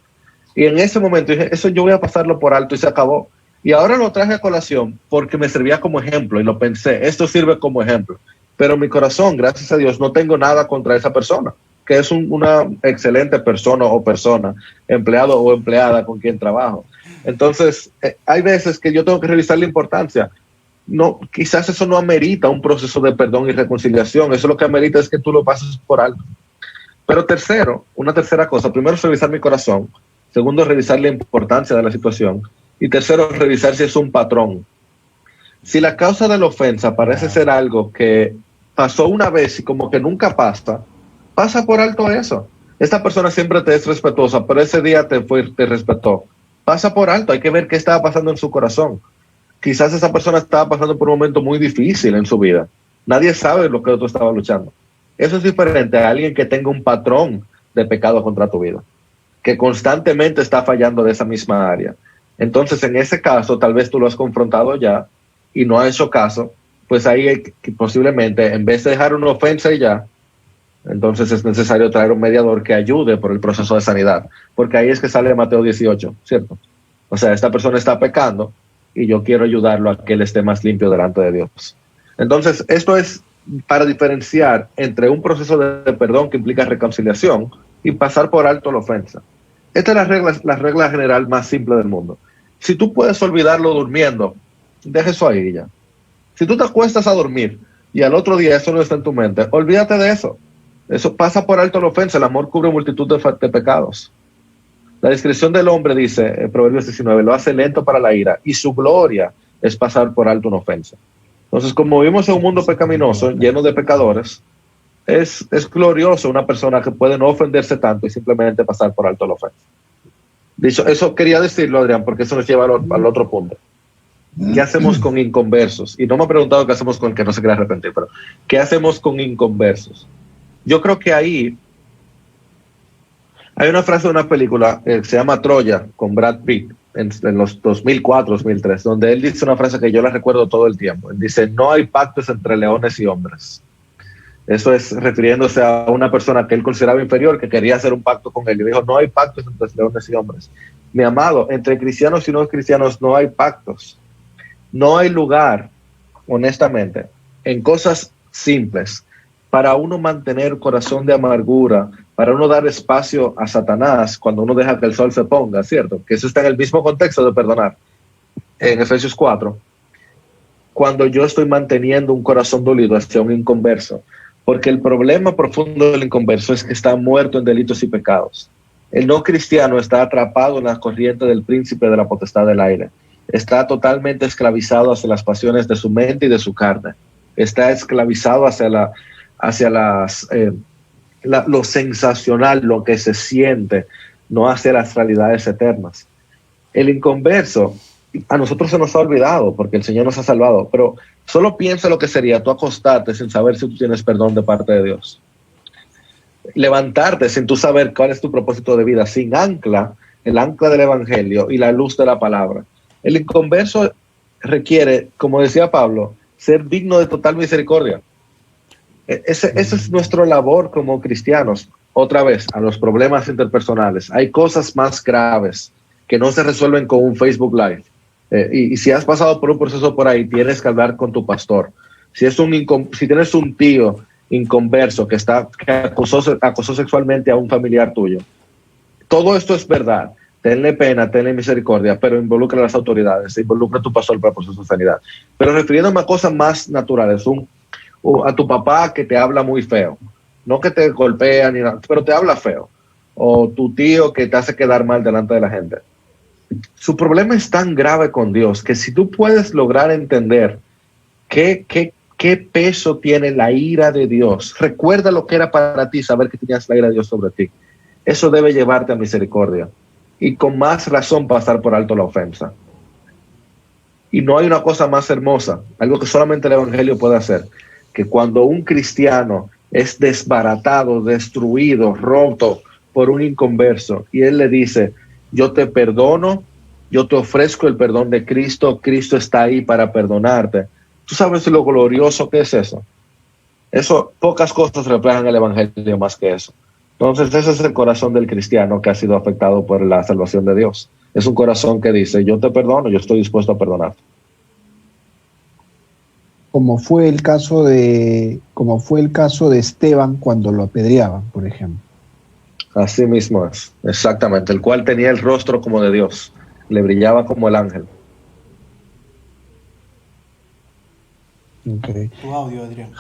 Y en ese momento dije, eso yo voy a pasarlo por alto y se acabó. Y ahora lo traje a colación porque me servía como ejemplo y lo pensé, esto sirve como ejemplo. Pero en mi corazón, gracias a Dios, no tengo nada contra esa persona, que es una excelente persona o persona, empleado o empleada con quien trabajo. Entonces, hay veces que yo tengo que revisar la importancia. No, quizás eso no amerita un proceso de perdón y reconciliación. Eso lo que amerita es que tú lo pases por alto. Pero una tercera cosa, primero es revisar mi corazón. Segundo, revisar la importancia de la situación. Y tercero, revisar si es un patrón. Si la causa de la ofensa parece ser algo que pasó una vez y como que nunca pasa, pasa por alto eso. Esta persona siempre te es respetuosa, pero ese día te respetó. Pasa por alto, hay que ver qué estaba pasando en su corazón. Quizás esa persona estaba pasando por un momento muy difícil en su vida. Nadie sabe lo que tú estabas luchando. Eso es diferente a alguien que tenga un patrón de pecado contra tu vida, que constantemente está fallando de esa misma área. Entonces, en ese caso, tal vez tú lo has confrontado ya y no has hecho caso, pues ahí posiblemente, en vez de dejar una ofensa y ya, entonces es necesario traer un mediador que ayude por el proceso de sanidad, porque ahí es que sale Mateo 18, ¿cierto? O sea, esta persona está pecando y yo quiero ayudarlo a que él esté más limpio delante de Dios. Entonces, esto es para diferenciar entre un proceso de perdón que implica reconciliación y pasar por alto la ofensa. Esta es la regla general más simple del mundo. Si tú puedes olvidarlo durmiendo, deja eso ahí ya. Si tú te acuestas a dormir y al otro día eso no está en tu mente, olvídate de eso. Eso pasa por alto la ofensa. El amor cubre multitud de pecados. La discreción del hombre, dice Proverbios 19, lo hace lento para la ira y su gloria es pasar por alto una ofensa. Entonces, como vivimos en un mundo pecaminoso, lleno de pecadores, es glorioso una persona que puede no ofenderse tanto y simplemente pasar por alto la ofensa. Dicho, eso quería decirlo, Adrián, porque eso nos lleva al otro punto. ¿Qué hacemos con inconversos? Y no me ha preguntado qué hacemos con el que no se quiere arrepentir, pero ¿qué hacemos con inconversos? Yo creo que ahí hay una frase de una película que se llama Troya, con Brad Pitt, en los 2004, 2003, donde él dice una frase que yo la recuerdo todo el tiempo. Él dice, no hay pactos entre leones y hombres. Eso es refiriéndose a una persona que él consideraba inferior, que quería hacer un pacto con él. Y dijo, no hay pactos entre leones y hombres. Mi amado, entre cristianos y no cristianos no hay pactos. No hay lugar, honestamente, en cosas simples, para uno mantener corazón de amargura, para uno dar espacio a Satanás cuando uno deja que el sol se ponga, ¿cierto? Que eso está en el mismo contexto de perdonar. En Efesios 4, cuando yo estoy manteniendo un corazón dolido hacia un inconverso, porque el problema profundo del inconverso es que está muerto en delitos y pecados. El no cristiano está atrapado en la corriente del príncipe de la potestad del aire. Está totalmente esclavizado hacia las pasiones de su mente y de su carne. Está esclavizado hacia lo sensacional, lo que se siente, no hacia las realidades eternas. El inconverso, a nosotros se nos ha olvidado porque el Señor nos ha salvado, pero solo piensa lo que sería tú acostarte sin saber si tú tienes perdón de parte de Dios. Levantarte sin tú saber cuál es tu propósito de vida, sin ancla, el ancla del Evangelio y la luz de la palabra. El inconverso requiere, como decía Pablo, ser digno de total misericordia. Esa es nuestra labor como cristianos. Otra vez, a los problemas interpersonales. Hay cosas más graves que no se resuelven con un Facebook Live. Y si has pasado por un proceso por ahí, tienes que hablar con tu pastor. Si tienes un tío inconverso que acosó sexualmente a un familiar tuyo, todo esto es verdad. Tenle pena, tenle misericordia, pero involucra a las autoridades, involucra a tu pastor para el proceso de sanidad. Pero refiriéndome a cosas más naturales, a tu papá que te habla muy feo, no que te golpea ni nada, pero te habla feo, o tu tío que te hace quedar mal delante de la gente. Su problema es tan grave con Dios que si tú puedes lograr entender qué peso tiene la ira de Dios, recuerda lo que era para ti saber que tenías la ira de Dios sobre ti. Eso debe llevarte a misericordia y con más razón pasar por alto la ofensa. Y no hay una cosa más hermosa, algo que solamente el Evangelio puede hacer, que cuando un cristiano es desbaratado, destruido, roto por un inconverso, y él le dice, yo te perdono, yo te ofrezco el perdón de Cristo, Cristo está ahí para perdonarte. ¿Tú sabes lo glorioso que es eso? Eso, pocas cosas reflejan el Evangelio más que eso. Entonces, ese es el corazón del cristiano que ha sido afectado por la salvación de Dios. Es un corazón que dice, yo te perdono, yo estoy dispuesto a perdonarte. Como fue el caso de Esteban cuando lo apedreaban, por ejemplo. Así mismo es, exactamente. El cual tenía el rostro como de Dios, le brillaba como el ángel. Okay. Tu audio, Adrián.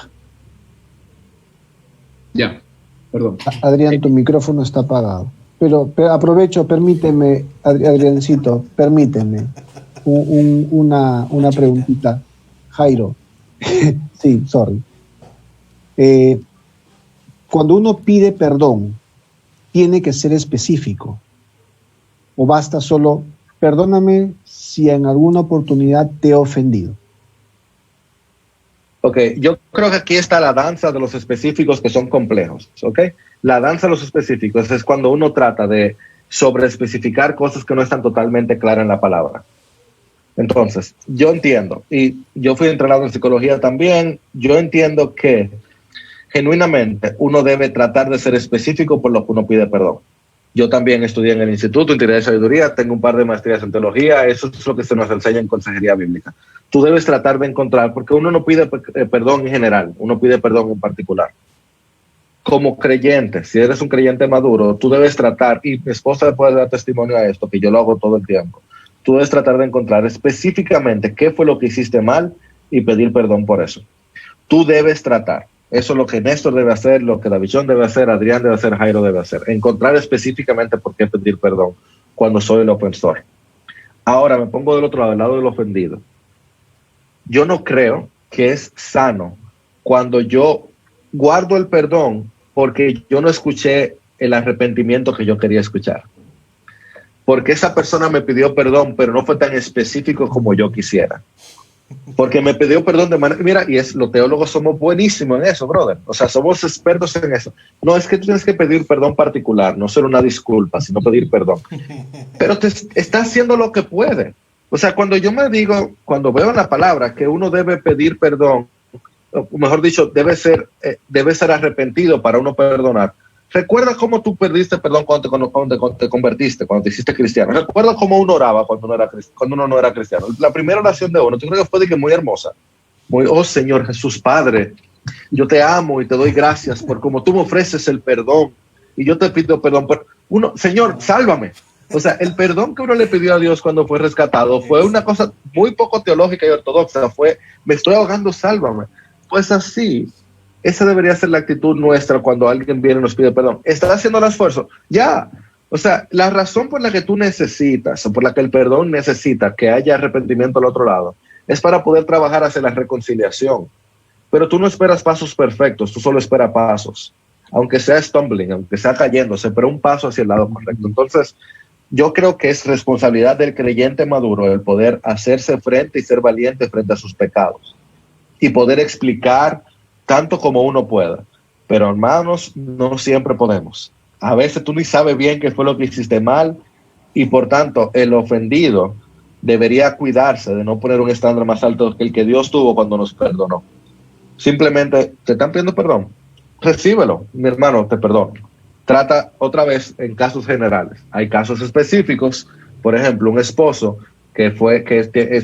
Ya, perdón. Adrián, tu micrófono está apagado. Pero aprovecho, permíteme, Adriancito, permíteme. una preguntita. Jairo. Sí, sorry. Cuando uno pide perdón, ¿tiene que ser específico? ¿O basta solo, perdóname si en alguna oportunidad te he ofendido? Ok, yo creo que aquí está la danza de los específicos que son complejos, ¿ok? La danza de los específicos es cuando uno trata de sobreespecificar cosas que no están totalmente claras en la palabra. Entonces, yo entiendo, y yo fui entrenado en psicología también, yo entiendo que genuinamente uno debe tratar de ser específico por lo que uno pide perdón. Yo también estudié en el Instituto Integral de Sabiduría, tengo un par de maestrías en teología, eso es lo que se nos enseña en consejería bíblica. Tú debes tratar de encontrar, porque uno no pide perdón en general, uno pide perdón en particular. Como creyente, si eres un creyente maduro, tú debes tratar, y mi esposa puede dar testimonio a esto, que yo lo hago todo el tiempo, tú debes tratar de encontrar específicamente qué fue lo que hiciste mal y pedir perdón por eso. Tú debes tratar. Eso es lo que Néstor debe hacer, lo que Davichón debe hacer, Adrián debe hacer, Jairo debe hacer. Encontrar específicamente por qué pedir perdón cuando soy el ofensor. Ahora me pongo del otro lado, del lado del ofendido. Yo no creo que es sano cuando yo guardo el perdón porque yo no escuché el arrepentimiento que yo quería escuchar. Porque esa persona me pidió perdón, pero no fue tan específico como yo quisiera. Porque me pidió perdón de manera... Mira, y los teólogos somos buenísimos en eso, brother. O sea, somos expertos en eso. No, es que tú tienes que pedir perdón particular, no solo una disculpa, sino pedir perdón. Pero te está haciendo lo que puede. O sea, cuando yo me digo, cuando veo en la palabra que uno debe pedir perdón, o mejor dicho, debe ser arrepentido para uno perdonar. Recuerda cómo tú pediste perdón cuando te convertiste, cuando te hiciste cristiano. Recuerda cómo uno oraba cuando uno no era cristiano. La primera oración de uno, yo creo que fue muy hermosa. Oh Señor Jesús Padre, yo te amo y te doy gracias por cómo tú me ofreces el perdón. Y yo te pido perdón por Señor, sálvame. O sea, el perdón que uno le pidió a Dios cuando fue rescatado fue una cosa muy poco teológica y ortodoxa. Fue, me estoy ahogando, sálvame. Pues así, esa debería ser la actitud nuestra cuando alguien viene y nos pide perdón. ¿Estás haciendo el esfuerzo? Ya. O sea, la razón por la que tú necesitas, o por la que el perdón necesita que haya arrepentimiento al otro lado, es para poder trabajar hacia la reconciliación. Pero tú no esperas pasos perfectos, tú solo esperas pasos. Aunque sea stumbling, aunque sea cayéndose, pero un paso hacia el lado correcto. Entonces, yo creo que es responsabilidad del creyente maduro el poder hacerse frente y ser valiente frente a sus pecados. Y poder explicar tanto como uno pueda. Pero hermanos, no siempre podemos. A veces tú ni sabes bien qué fue lo que hiciste mal y por tanto el ofendido debería cuidarse de no poner un estándar más alto que el que Dios tuvo cuando nos perdonó. Simplemente te están pidiendo perdón. Recíbelo, mi hermano, te perdono. Trata otra vez en casos generales. Hay casos específicos, por ejemplo, un esposo que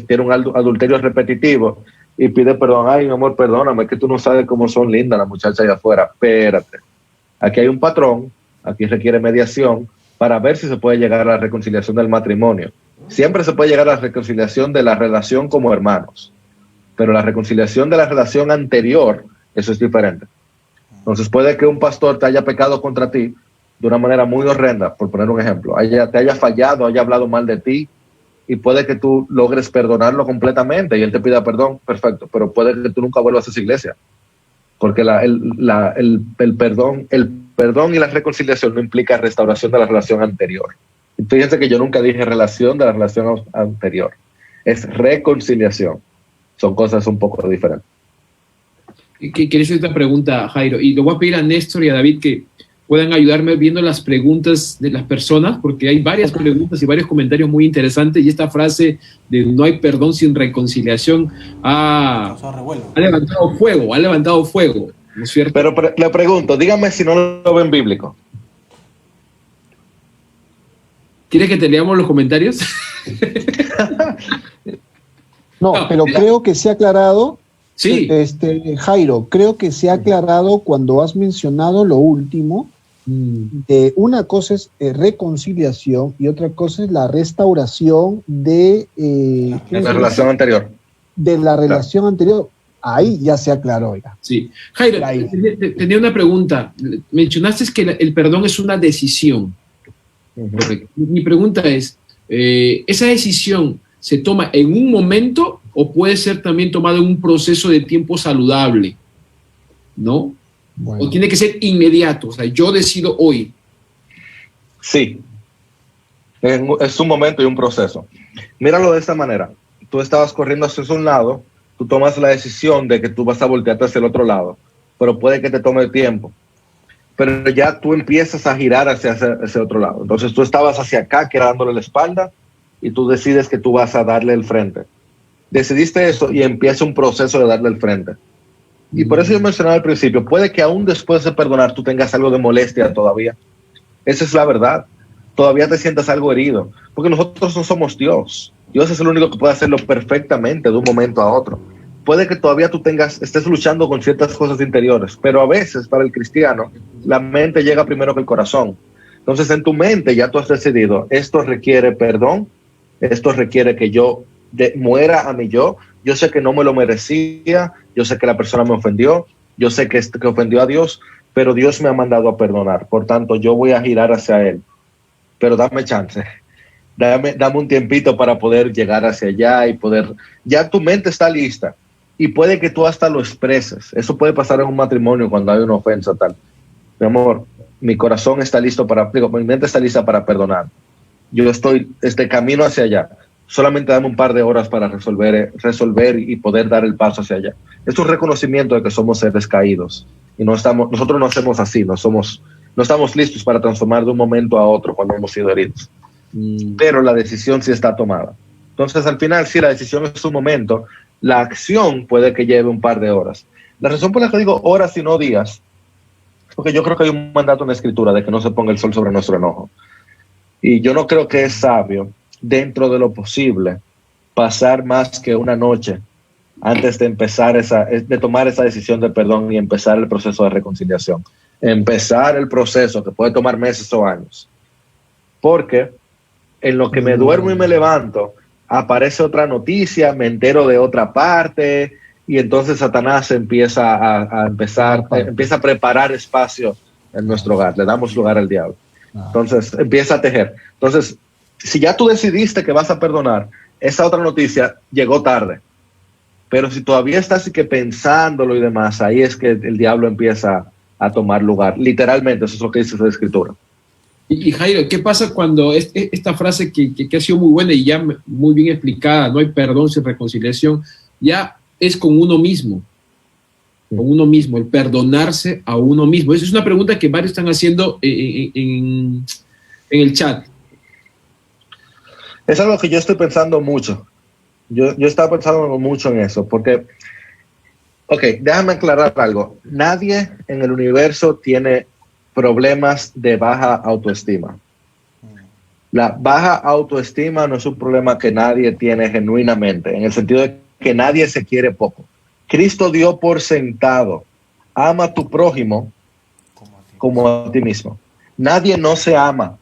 tiene un adulterio repetitivo y pide perdón. Ay, mi amor, perdóname, que tú no sabes cómo son lindas las muchachas allá afuera. Espérate. Aquí hay un patrón, aquí requiere mediación para ver si se puede llegar a la reconciliación del matrimonio. Siempre se puede llegar a la reconciliación de la relación como hermanos, pero la reconciliación de la relación anterior, eso es diferente. Entonces puede que un pastor te haya pecado contra ti de una manera muy horrenda, por poner un ejemplo, te haya fallado, haya hablado mal de ti, y puede que tú logres perdonarlo completamente y él te pida perdón, perfecto, pero puede que tú nunca vuelvas a esa iglesia, porque el perdón y la reconciliación no implica restauración de la relación anterior. Y fíjense que yo nunca dije relación de la relación anterior, es reconciliación, son cosas un poco diferentes. Quiero hacer esta pregunta, Jairo, y le voy a pedir a Néstor y a David que puedan ayudarme viendo las preguntas de las personas, porque hay varias preguntas y varios comentarios muy interesantes, y esta frase de no hay perdón sin reconciliación ha levantado fuego, ¿no es cierto? Pero le pregunto, dígame si no lo ven bíblico. ¿Quieres que te leamos los comentarios? No, pero creo que se ha aclarado. Sí. Jairo, creo que se ha aclarado cuando has mencionado lo último. Una cosa es reconciliación y otra cosa es la restauración de la relación anterior. De la relación anterior. Ahí ya se aclaró. Ya. Sí. Jairo, tenía una pregunta. Mencionaste que el perdón es una decisión. Uh-huh. Mi pregunta es, ¿esa decisión se toma en un momento o puede ser también tomado en un proceso de tiempo saludable, ¿no? Bueno. O tiene que ser inmediato, o sea, yo decido hoy. Sí, es un momento y un proceso. Míralo de esta manera. Tú estabas corriendo hacia un lado, tú tomas la decisión de que tú vas a voltearte hacia el otro lado, pero puede que te tome tiempo. Pero ya tú empiezas a girar hacia ese otro lado. Entonces tú estabas hacia acá, que era dándole la espalda, y tú decides que tú vas a darle el frente. Decidiste eso y empieza un proceso de darle el frente. Y por eso yo mencionaba al principio, puede que aún después de perdonar tú tengas algo de molestia todavía. Esa es la verdad. Todavía te sientas algo herido, porque nosotros no somos Dios. Dios es el único que puede hacerlo perfectamente de un momento a otro. Puede que todavía tú estés luchando con ciertas cosas interiores, pero a veces para el cristiano la mente llega primero que el corazón. Entonces en tu mente ya tú has decidido, esto requiere perdón, esto requiere que yo muera a mi yo sé que no me lo merecía, yo sé que la persona me ofendió, yo sé que ofendió a Dios, pero Dios me ha mandado a perdonar, por tanto yo voy a girar hacia Él, pero dame chance. Dame un tiempito para poder llegar hacia allá y poder... Ya tu mente está lista y puede que tú hasta lo expreses. Eso puede pasar en un matrimonio cuando hay una ofensa tal. Mi amor, mi corazón está listo mi mente está lista para perdonar. Yo estoy camino hacia allá. Solamente dame un par de horas para resolver y poder dar el paso hacia allá. Es un reconocimiento de que somos seres caídos y nosotros no hacemos así, no estamos listos para transformar de un momento a otro cuando hemos sido heridos. Pero la decisión sí está tomada. Entonces, al final, sí, la decisión es un momento. La acción puede que lleve un par de horas. La razón por la que digo horas y no días, porque yo creo que hay un mandato en la Escritura de que no se ponga el sol sobre nuestro enojo. Y yo no creo que es sabio, dentro de lo posible, pasar más que una noche antes de de tomar esa decisión de perdón y empezar el proceso de reconciliación. Empezar el proceso que puede tomar meses o años. Porque en lo que me duermo y me levanto, aparece otra noticia, me entero de otra parte, y entonces Satanás empieza a preparar espacio en nuestro hogar, le damos lugar al diablo. Entonces empieza a tejer. Entonces, si ya tú decidiste que vas a perdonar, esa otra noticia llegó tarde. Pero si todavía estás así que pensándolo y demás, ahí es que el diablo empieza a tomar lugar. Literalmente, eso es lo que dice la Escritura. Y Jairo, ¿qué pasa cuando esta frase que ha sido muy buena y ya muy bien explicada, no hay perdón sin reconciliación, ya es con uno mismo, el perdonarse a uno mismo? Esa es una pregunta que varios están haciendo en el chat. Es algo que yo estoy pensando mucho. Yo estaba pensando mucho en eso, porque, déjame aclarar algo. Nadie en el universo tiene problemas de baja autoestima. La baja autoestima no es un problema que nadie tiene genuinamente, en el sentido de que nadie se quiere poco. Cristo dio por sentado, ama a tu prójimo como a ti mismo. Nadie no se ama.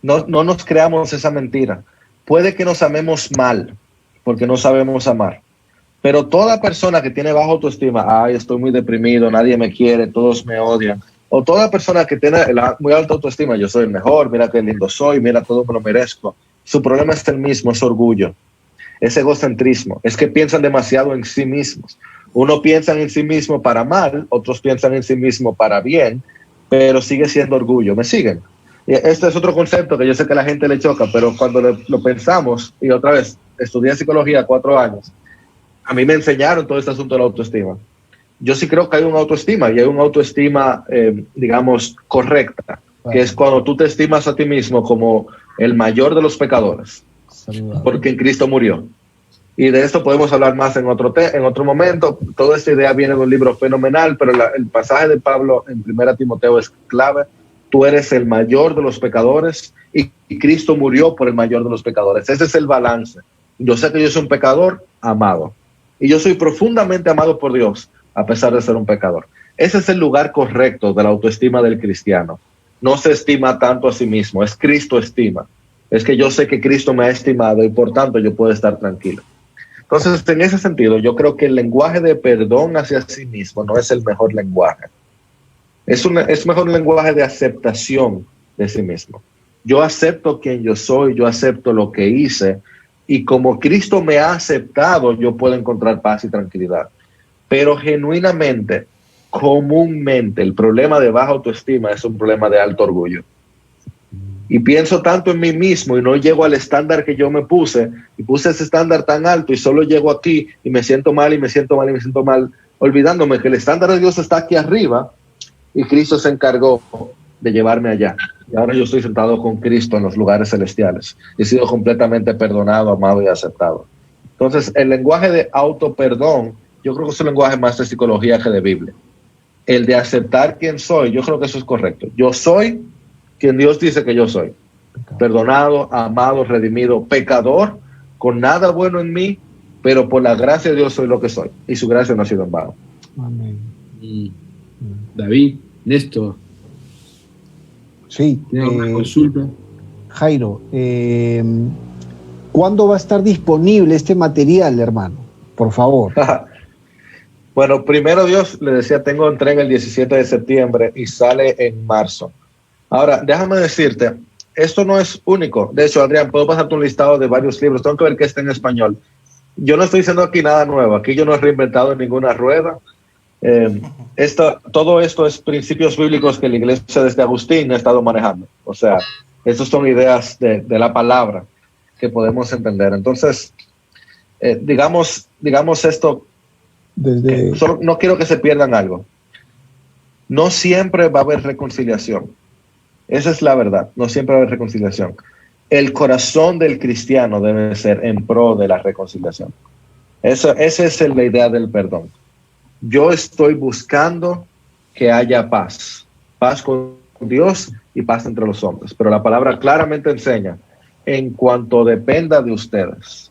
No nos creamos esa mentira. Puede que nos amemos mal, porque no sabemos amar. Pero toda persona que tiene baja autoestima, estoy muy deprimido, nadie me quiere, todos me odian. O toda persona que tiene muy alta autoestima, yo soy el mejor, mira qué lindo soy, mira todo me lo merezco. Su problema es el mismo, es orgullo, es egocentrismo, es que piensan demasiado en sí mismos. Uno piensa en sí mismo para mal, otros piensan en sí mismo para bien, pero sigue siendo orgullo. ¿Me siguen? Y este es otro concepto que yo sé que a la gente le choca, pero cuando lo pensamos, y otra vez, estudié psicología 4 años, a mí me enseñaron todo este asunto de la autoestima. Yo sí creo que hay una autoestima, y hay una autoestima, digamos, correcta, que es cuando tú te estimas a ti mismo como el mayor de los pecadores, porque en Cristo murió. Y de esto podemos hablar más en otro momento. Toda esta idea viene de un libro fenomenal, pero el pasaje de Pablo en 1 Timoteo es clave. Tú eres el mayor de los pecadores y Cristo murió por el mayor de los pecadores. Ese es el balance. Yo sé que yo soy un pecador amado y yo soy profundamente amado por Dios a pesar de ser un pecador. Ese es el lugar correcto de la autoestima del cristiano. No se estima tanto a sí mismo, es Cristo estima. Es que yo sé que Cristo me ha estimado y por tanto yo puedo estar tranquilo. Entonces, en ese sentido, yo creo que el lenguaje de perdón hacia sí mismo no es el mejor lenguaje. Es mejor lenguaje de aceptación de sí mismo. Yo acepto quien yo soy, yo acepto lo que hice, y como Cristo me ha aceptado, yo puedo encontrar paz y tranquilidad. Pero genuinamente, comúnmente, el problema de baja autoestima es un problema de alto orgullo. Y pienso tanto en mí mismo y no llego al estándar que yo me puse, y puse ese estándar tan alto y solo llego aquí y me siento mal y me siento mal y me siento mal, olvidándome que el estándar de Dios está aquí arriba y Cristo se encargó de llevarme allá. Y ahora yo estoy sentado con Cristo en los lugares celestiales. He sido completamente perdonado, amado y aceptado. Entonces, el lenguaje de autoperdón, yo creo que es un lenguaje más de psicología que de Biblia. El de aceptar quién soy, yo creo que eso es correcto. Yo soy quien Dios dice que yo soy. Perdonado, amado, redimido, pecador, con nada bueno en mí, pero por la gracia de Dios soy lo que soy. Y su gracia no ha sido en vano. Amén. David, Néstor. Sí. Tengo una consulta. Jairo, ¿cuándo va a estar disponible este material, hermano? Por favor. Bueno, primero Dios, le decía, tengo entrega el 17 de septiembre y sale en marzo. Ahora, déjame decirte, esto no es único. De hecho, Adrián, puedo pasarte un listado de varios libros. Tengo que ver que esté en español. Yo no estoy diciendo aquí nada nuevo. Aquí yo no he reinventado ninguna rueda. Todo esto es principios bíblicos que la iglesia desde Agustín ha estado manejando. O sea, estas son ideas de la palabra que podemos entender. Entonces, digamos esto, solo no quiero que se pierdan algo. No siempre va a haber reconciliación. Esa es la verdad. No siempre va a haber reconciliación. El corazón del cristiano debe ser en pro de la reconciliación. Esa es la idea del perdón. Yo estoy buscando que haya paz. Paz con Dios y paz entre los hombres. Pero la palabra claramente enseña, en cuanto dependa de ustedes.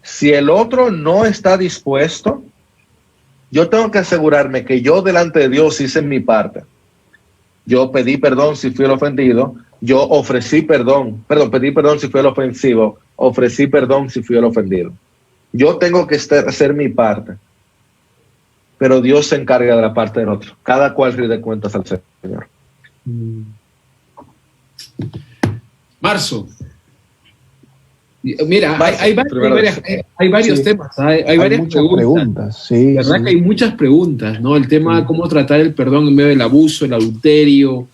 Si el otro no está dispuesto, yo tengo que asegurarme que yo delante de Dios hice mi parte. Yo pedí perdón si fui el ofendido, yo ofrecí perdón, pedí perdón si fui el ofensivo, ofrecí perdón si fui el ofendido. Yo tengo que hacer mi parte, pero Dios se encarga de la parte del otro. Cada cual rinde cuentas al Señor. Marzo. Mira, hay varios sí, temas, hay varias preguntas. Sí, La verdad sí. que hay muchas preguntas, ¿no? El tema de cómo tratar el perdón en medio del abuso, el adulterio,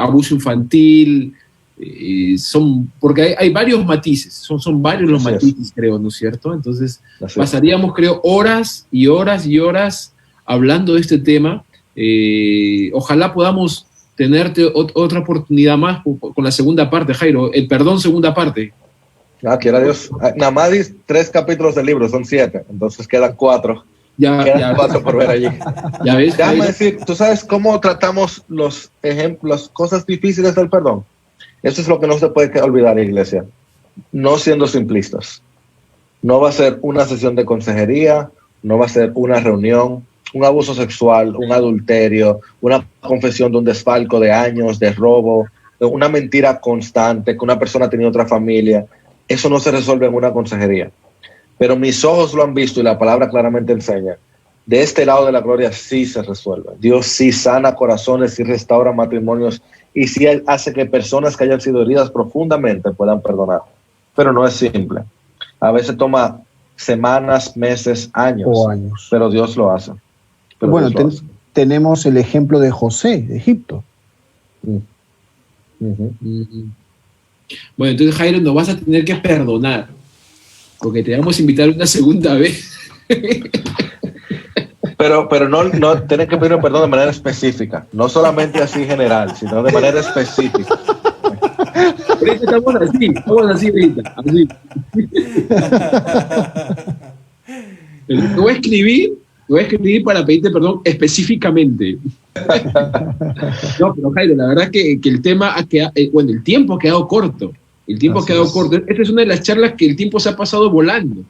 abuso infantil, porque hay varios matices, son varios los matices, creo, ¿no es cierto? Entonces, pasaríamos, creo, horas y horas y horas hablando de este tema. Ojalá podamos tenerte otra oportunidad más con la segunda parte, Jairo, el perdón segunda parte. Quiera Dios. Nada más 3 capítulos del libro, son 7, entonces quedan 4. Quedan 4 por ver allí. Ya ves, déjame decir, ¿tú sabes cómo tratamos los ejemplos, las cosas difíciles del perdón? Eso es lo que no se puede olvidar, iglesia. No siendo simplistas. No va a ser una sesión de consejería, no va a ser una reunión, un abuso sexual, un adulterio, una confesión de un desfalco de años, de robo, de una mentira constante, que una persona tenía otra familia. Eso no se resuelve en una consejería. Pero mis ojos lo han visto y la palabra claramente enseña. De este lado de la gloria sí se resuelve. Dios sí sana corazones, sí restaura matrimonios y sí hace que personas que hayan sido heridas profundamente puedan perdonar. Pero no es simple. A veces toma semanas, meses, años. Pero Dios lo hace. Bueno, tenemos el ejemplo de José, de Egipto. Bueno, entonces, Jairo, nos vas a tener que perdonar, porque te vamos a invitar una segunda vez. Pero no tienes que pedir perdón de manera específica, no solamente así general, sino de manera específica. Estamos así ahorita, así. Te voy a escribir para pedirte perdón específicamente. No, pero Jairo, la verdad que el tema ha quedado, el tiempo ha quedado corto. Esta es una de las charlas que el tiempo se ha pasado volando.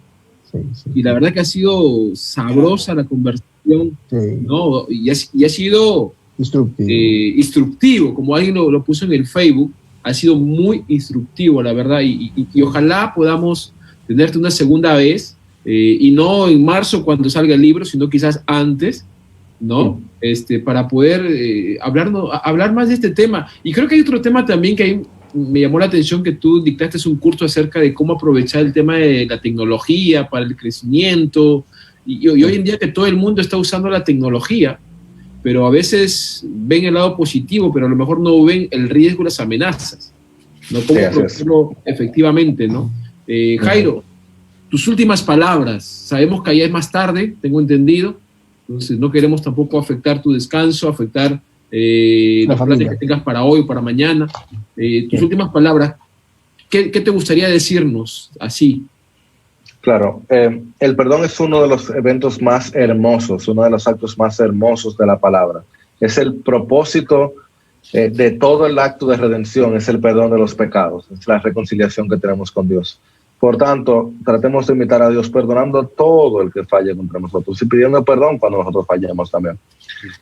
Sí. Y la verdad que ha sido sabrosa la conversación, ¿no? Y ha sido instructivo, como alguien lo puso en el Facebook, ha sido muy instructivo, la verdad, y ojalá podamos tenerte una segunda vez, y no en marzo cuando salga el libro, sino quizás antes, ¿no? Para poder hablar más de este tema. Y creo que hay otro tema también que me llamó la atención que tú dictaste un curso acerca de cómo aprovechar el tema de la tecnología para el crecimiento, y hoy en día que todo el mundo está usando la tecnología, pero a veces ven el lado positivo, pero a lo mejor no ven el riesgo y las amenazas, ¿no? Cómo aprovecharlo efectivamente, ¿no? Jairo, tus últimas palabras. Sabemos que allá es más tarde, tengo entendido, entonces no queremos tampoco afectar tu descanso, afectar los planes que tengas para hoy o para mañana. Tus últimas palabras, ¿qué te gustaría decirnos así? Claro, el perdón es uno de los eventos más hermosos, uno de los actos más hermosos de la palabra. Es el propósito de todo el acto de redención, es el perdón de los pecados, es la reconciliación que tenemos con Dios. Por tanto, tratemos de imitar a Dios perdonando a todo el que falle contra nosotros y pidiendo perdón cuando nosotros fallemos también.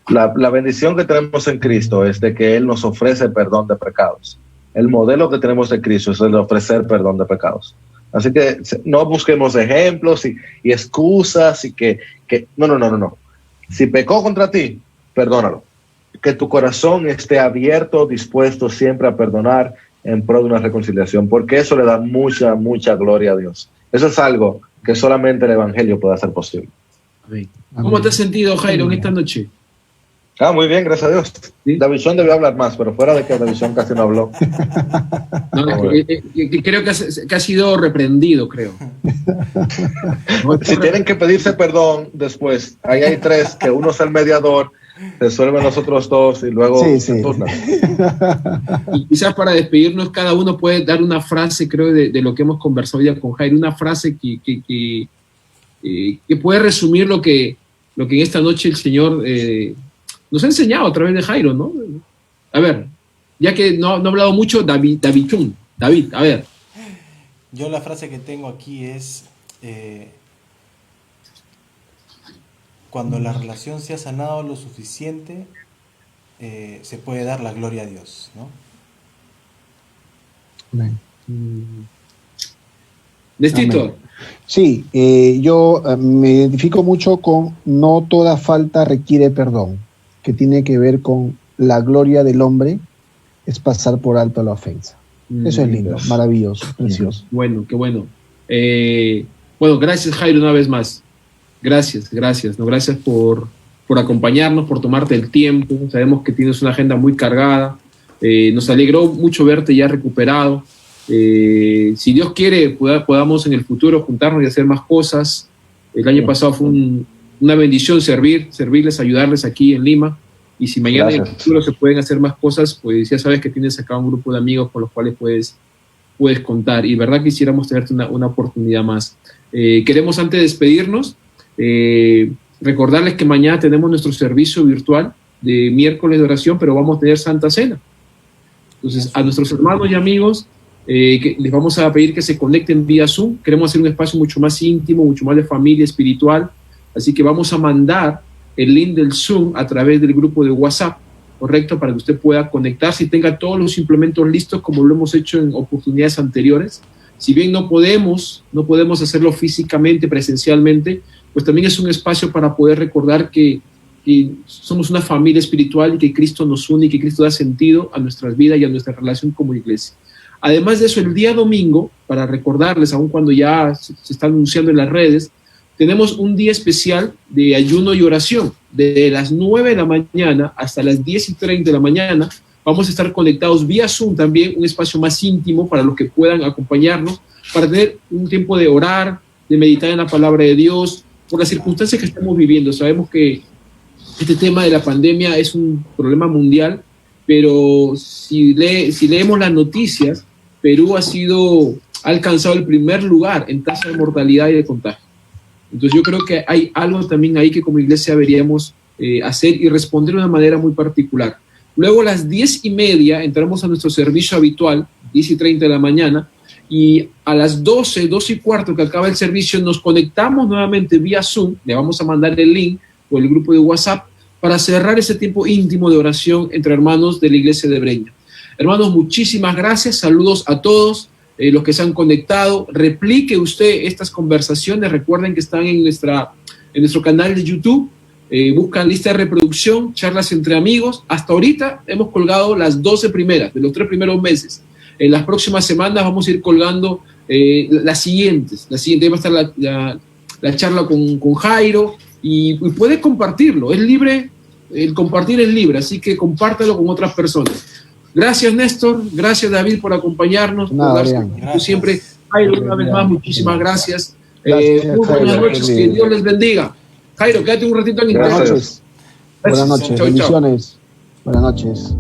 La bendición que tenemos en Cristo es de que Él nos ofrece perdón de pecados. El modelo que tenemos de Cristo es el de ofrecer perdón de pecados. Así que no busquemos ejemplos y excusas y que no. Si pecó contra ti, perdónalo. Que tu corazón esté abierto, dispuesto siempre a perdonar en pro de una reconciliación, porque eso le da mucha, mucha gloria a Dios. Eso es algo que solamente el Evangelio puede hacer posible. Amén. ¿Cómo te has sentido, Jairo, en esta noche? Muy bien, gracias a Dios. ¿Sí? Davidson debió hablar más, pero fuera de que Davidson casi no habló. Creo que ha sido reprendido, creo. Si tienen que pedirse perdón después, ahí hay tres, que uno es el mediador, resuelven los otros dos y luego se turnan. Y quizás para despedirnos, cada uno puede dar una frase, creo, de lo que hemos conversado ya con Jairo, una frase que puede resumir lo que en esta noche el Señor nos ha enseñado a través de Jairo, ¿no? A ver, ya que no ha hablado mucho, David, a ver. Yo la frase que tengo aquí es, cuando la relación se ha sanado lo suficiente, se puede dar la gloria a Dios, ¿no? Amén. Néstor. Sí, yo me identifico mucho con no toda falta requiere perdón, que tiene que ver con la gloria del hombre es pasar por alto la ofensa. Eso es lindo, maravilloso, precioso. Bueno, qué bueno. Bueno, gracias, Jairo, una vez más. Gracias, ¿no? Gracias por acompañarnos, por tomarte el tiempo. Sabemos que tienes una agenda muy cargada. Nos alegró mucho verte ya recuperado. Si Dios quiere, podamos en el futuro juntarnos y hacer más cosas. El año pasado fue una bendición servirles, ayudarles aquí en Lima. Y si mañana en el futuro se pueden hacer más cosas, pues ya sabes que tienes acá un grupo de amigos con los cuales puedes contar. Y verdad quisiéramos tenerte una oportunidad más. Queremos, antes de despedirnos, recordarles que mañana tenemos nuestro servicio virtual de miércoles de oración, pero vamos a tener Santa Cena. Entonces, a nuestros hermanos y amigos, que les vamos a pedir que se conecten vía Zoom. Queremos hacer un espacio mucho más íntimo, mucho más de familia espiritual. Así que vamos a mandar el link del Zoom a través del grupo de WhatsApp, ¿correcto? Para que usted pueda conectarse y tenga todos los implementos listos como lo hemos hecho en oportunidades anteriores. Si bien no podemos hacerlo físicamente, presencialmente, pues también es un espacio para poder recordar que somos una familia espiritual y que Cristo nos une y que Cristo da sentido a nuestras vidas y a nuestra relación como iglesia. Además de eso, el día domingo, para recordarles, aun cuando ya se está anunciando en las redes, tenemos un día especial de ayuno y oración. De las 9 de la mañana hasta las 10:30 de la mañana vamos a estar conectados vía Zoom también, un espacio más íntimo para los que puedan acompañarnos, para tener un tiempo de orar, de meditar en la palabra de Dios, por las circunstancias que estamos viviendo. Sabemos que este tema de la pandemia es un problema mundial, pero si leemos las noticias, Perú ha alcanzado el primer lugar en tasa de mortalidad y de contagio. Entonces yo creo que hay algo también ahí que como iglesia deberíamos hacer y responder de una manera muy particular. Luego a las 10:30 entramos a nuestro servicio habitual, 10:30 de la mañana, y a las 12:15 que acaba el servicio nos conectamos nuevamente vía Zoom. Le vamos a mandar el link o el grupo de WhatsApp para cerrar ese tiempo íntimo de oración entre hermanos de la iglesia de Breña. Hermanos, muchísimas gracias, saludos a todos los que se han conectado. Replique usted estas conversaciones, recuerden que están en nuestro canal de YouTube, buscan lista de reproducción, charlas entre amigos. Hasta ahorita hemos colgado las 12 primeras, de los 3 primeros meses. en las próximas semanas vamos a ir colgando las siguientes. La siguiente va a estar la charla con Jairo y puedes compartirlo. Es libre, el compartir es libre, así que compártelo con otras personas. Gracias, Néstor. Gracias, David, por acompañarnos. Por siempre. Jairo, una vez más, muchísimas gracias. Muy buenas noches, que Dios les bendiga. Jairo, quédate un ratito en internet. Buenas noches, bendiciones. Buenas noches.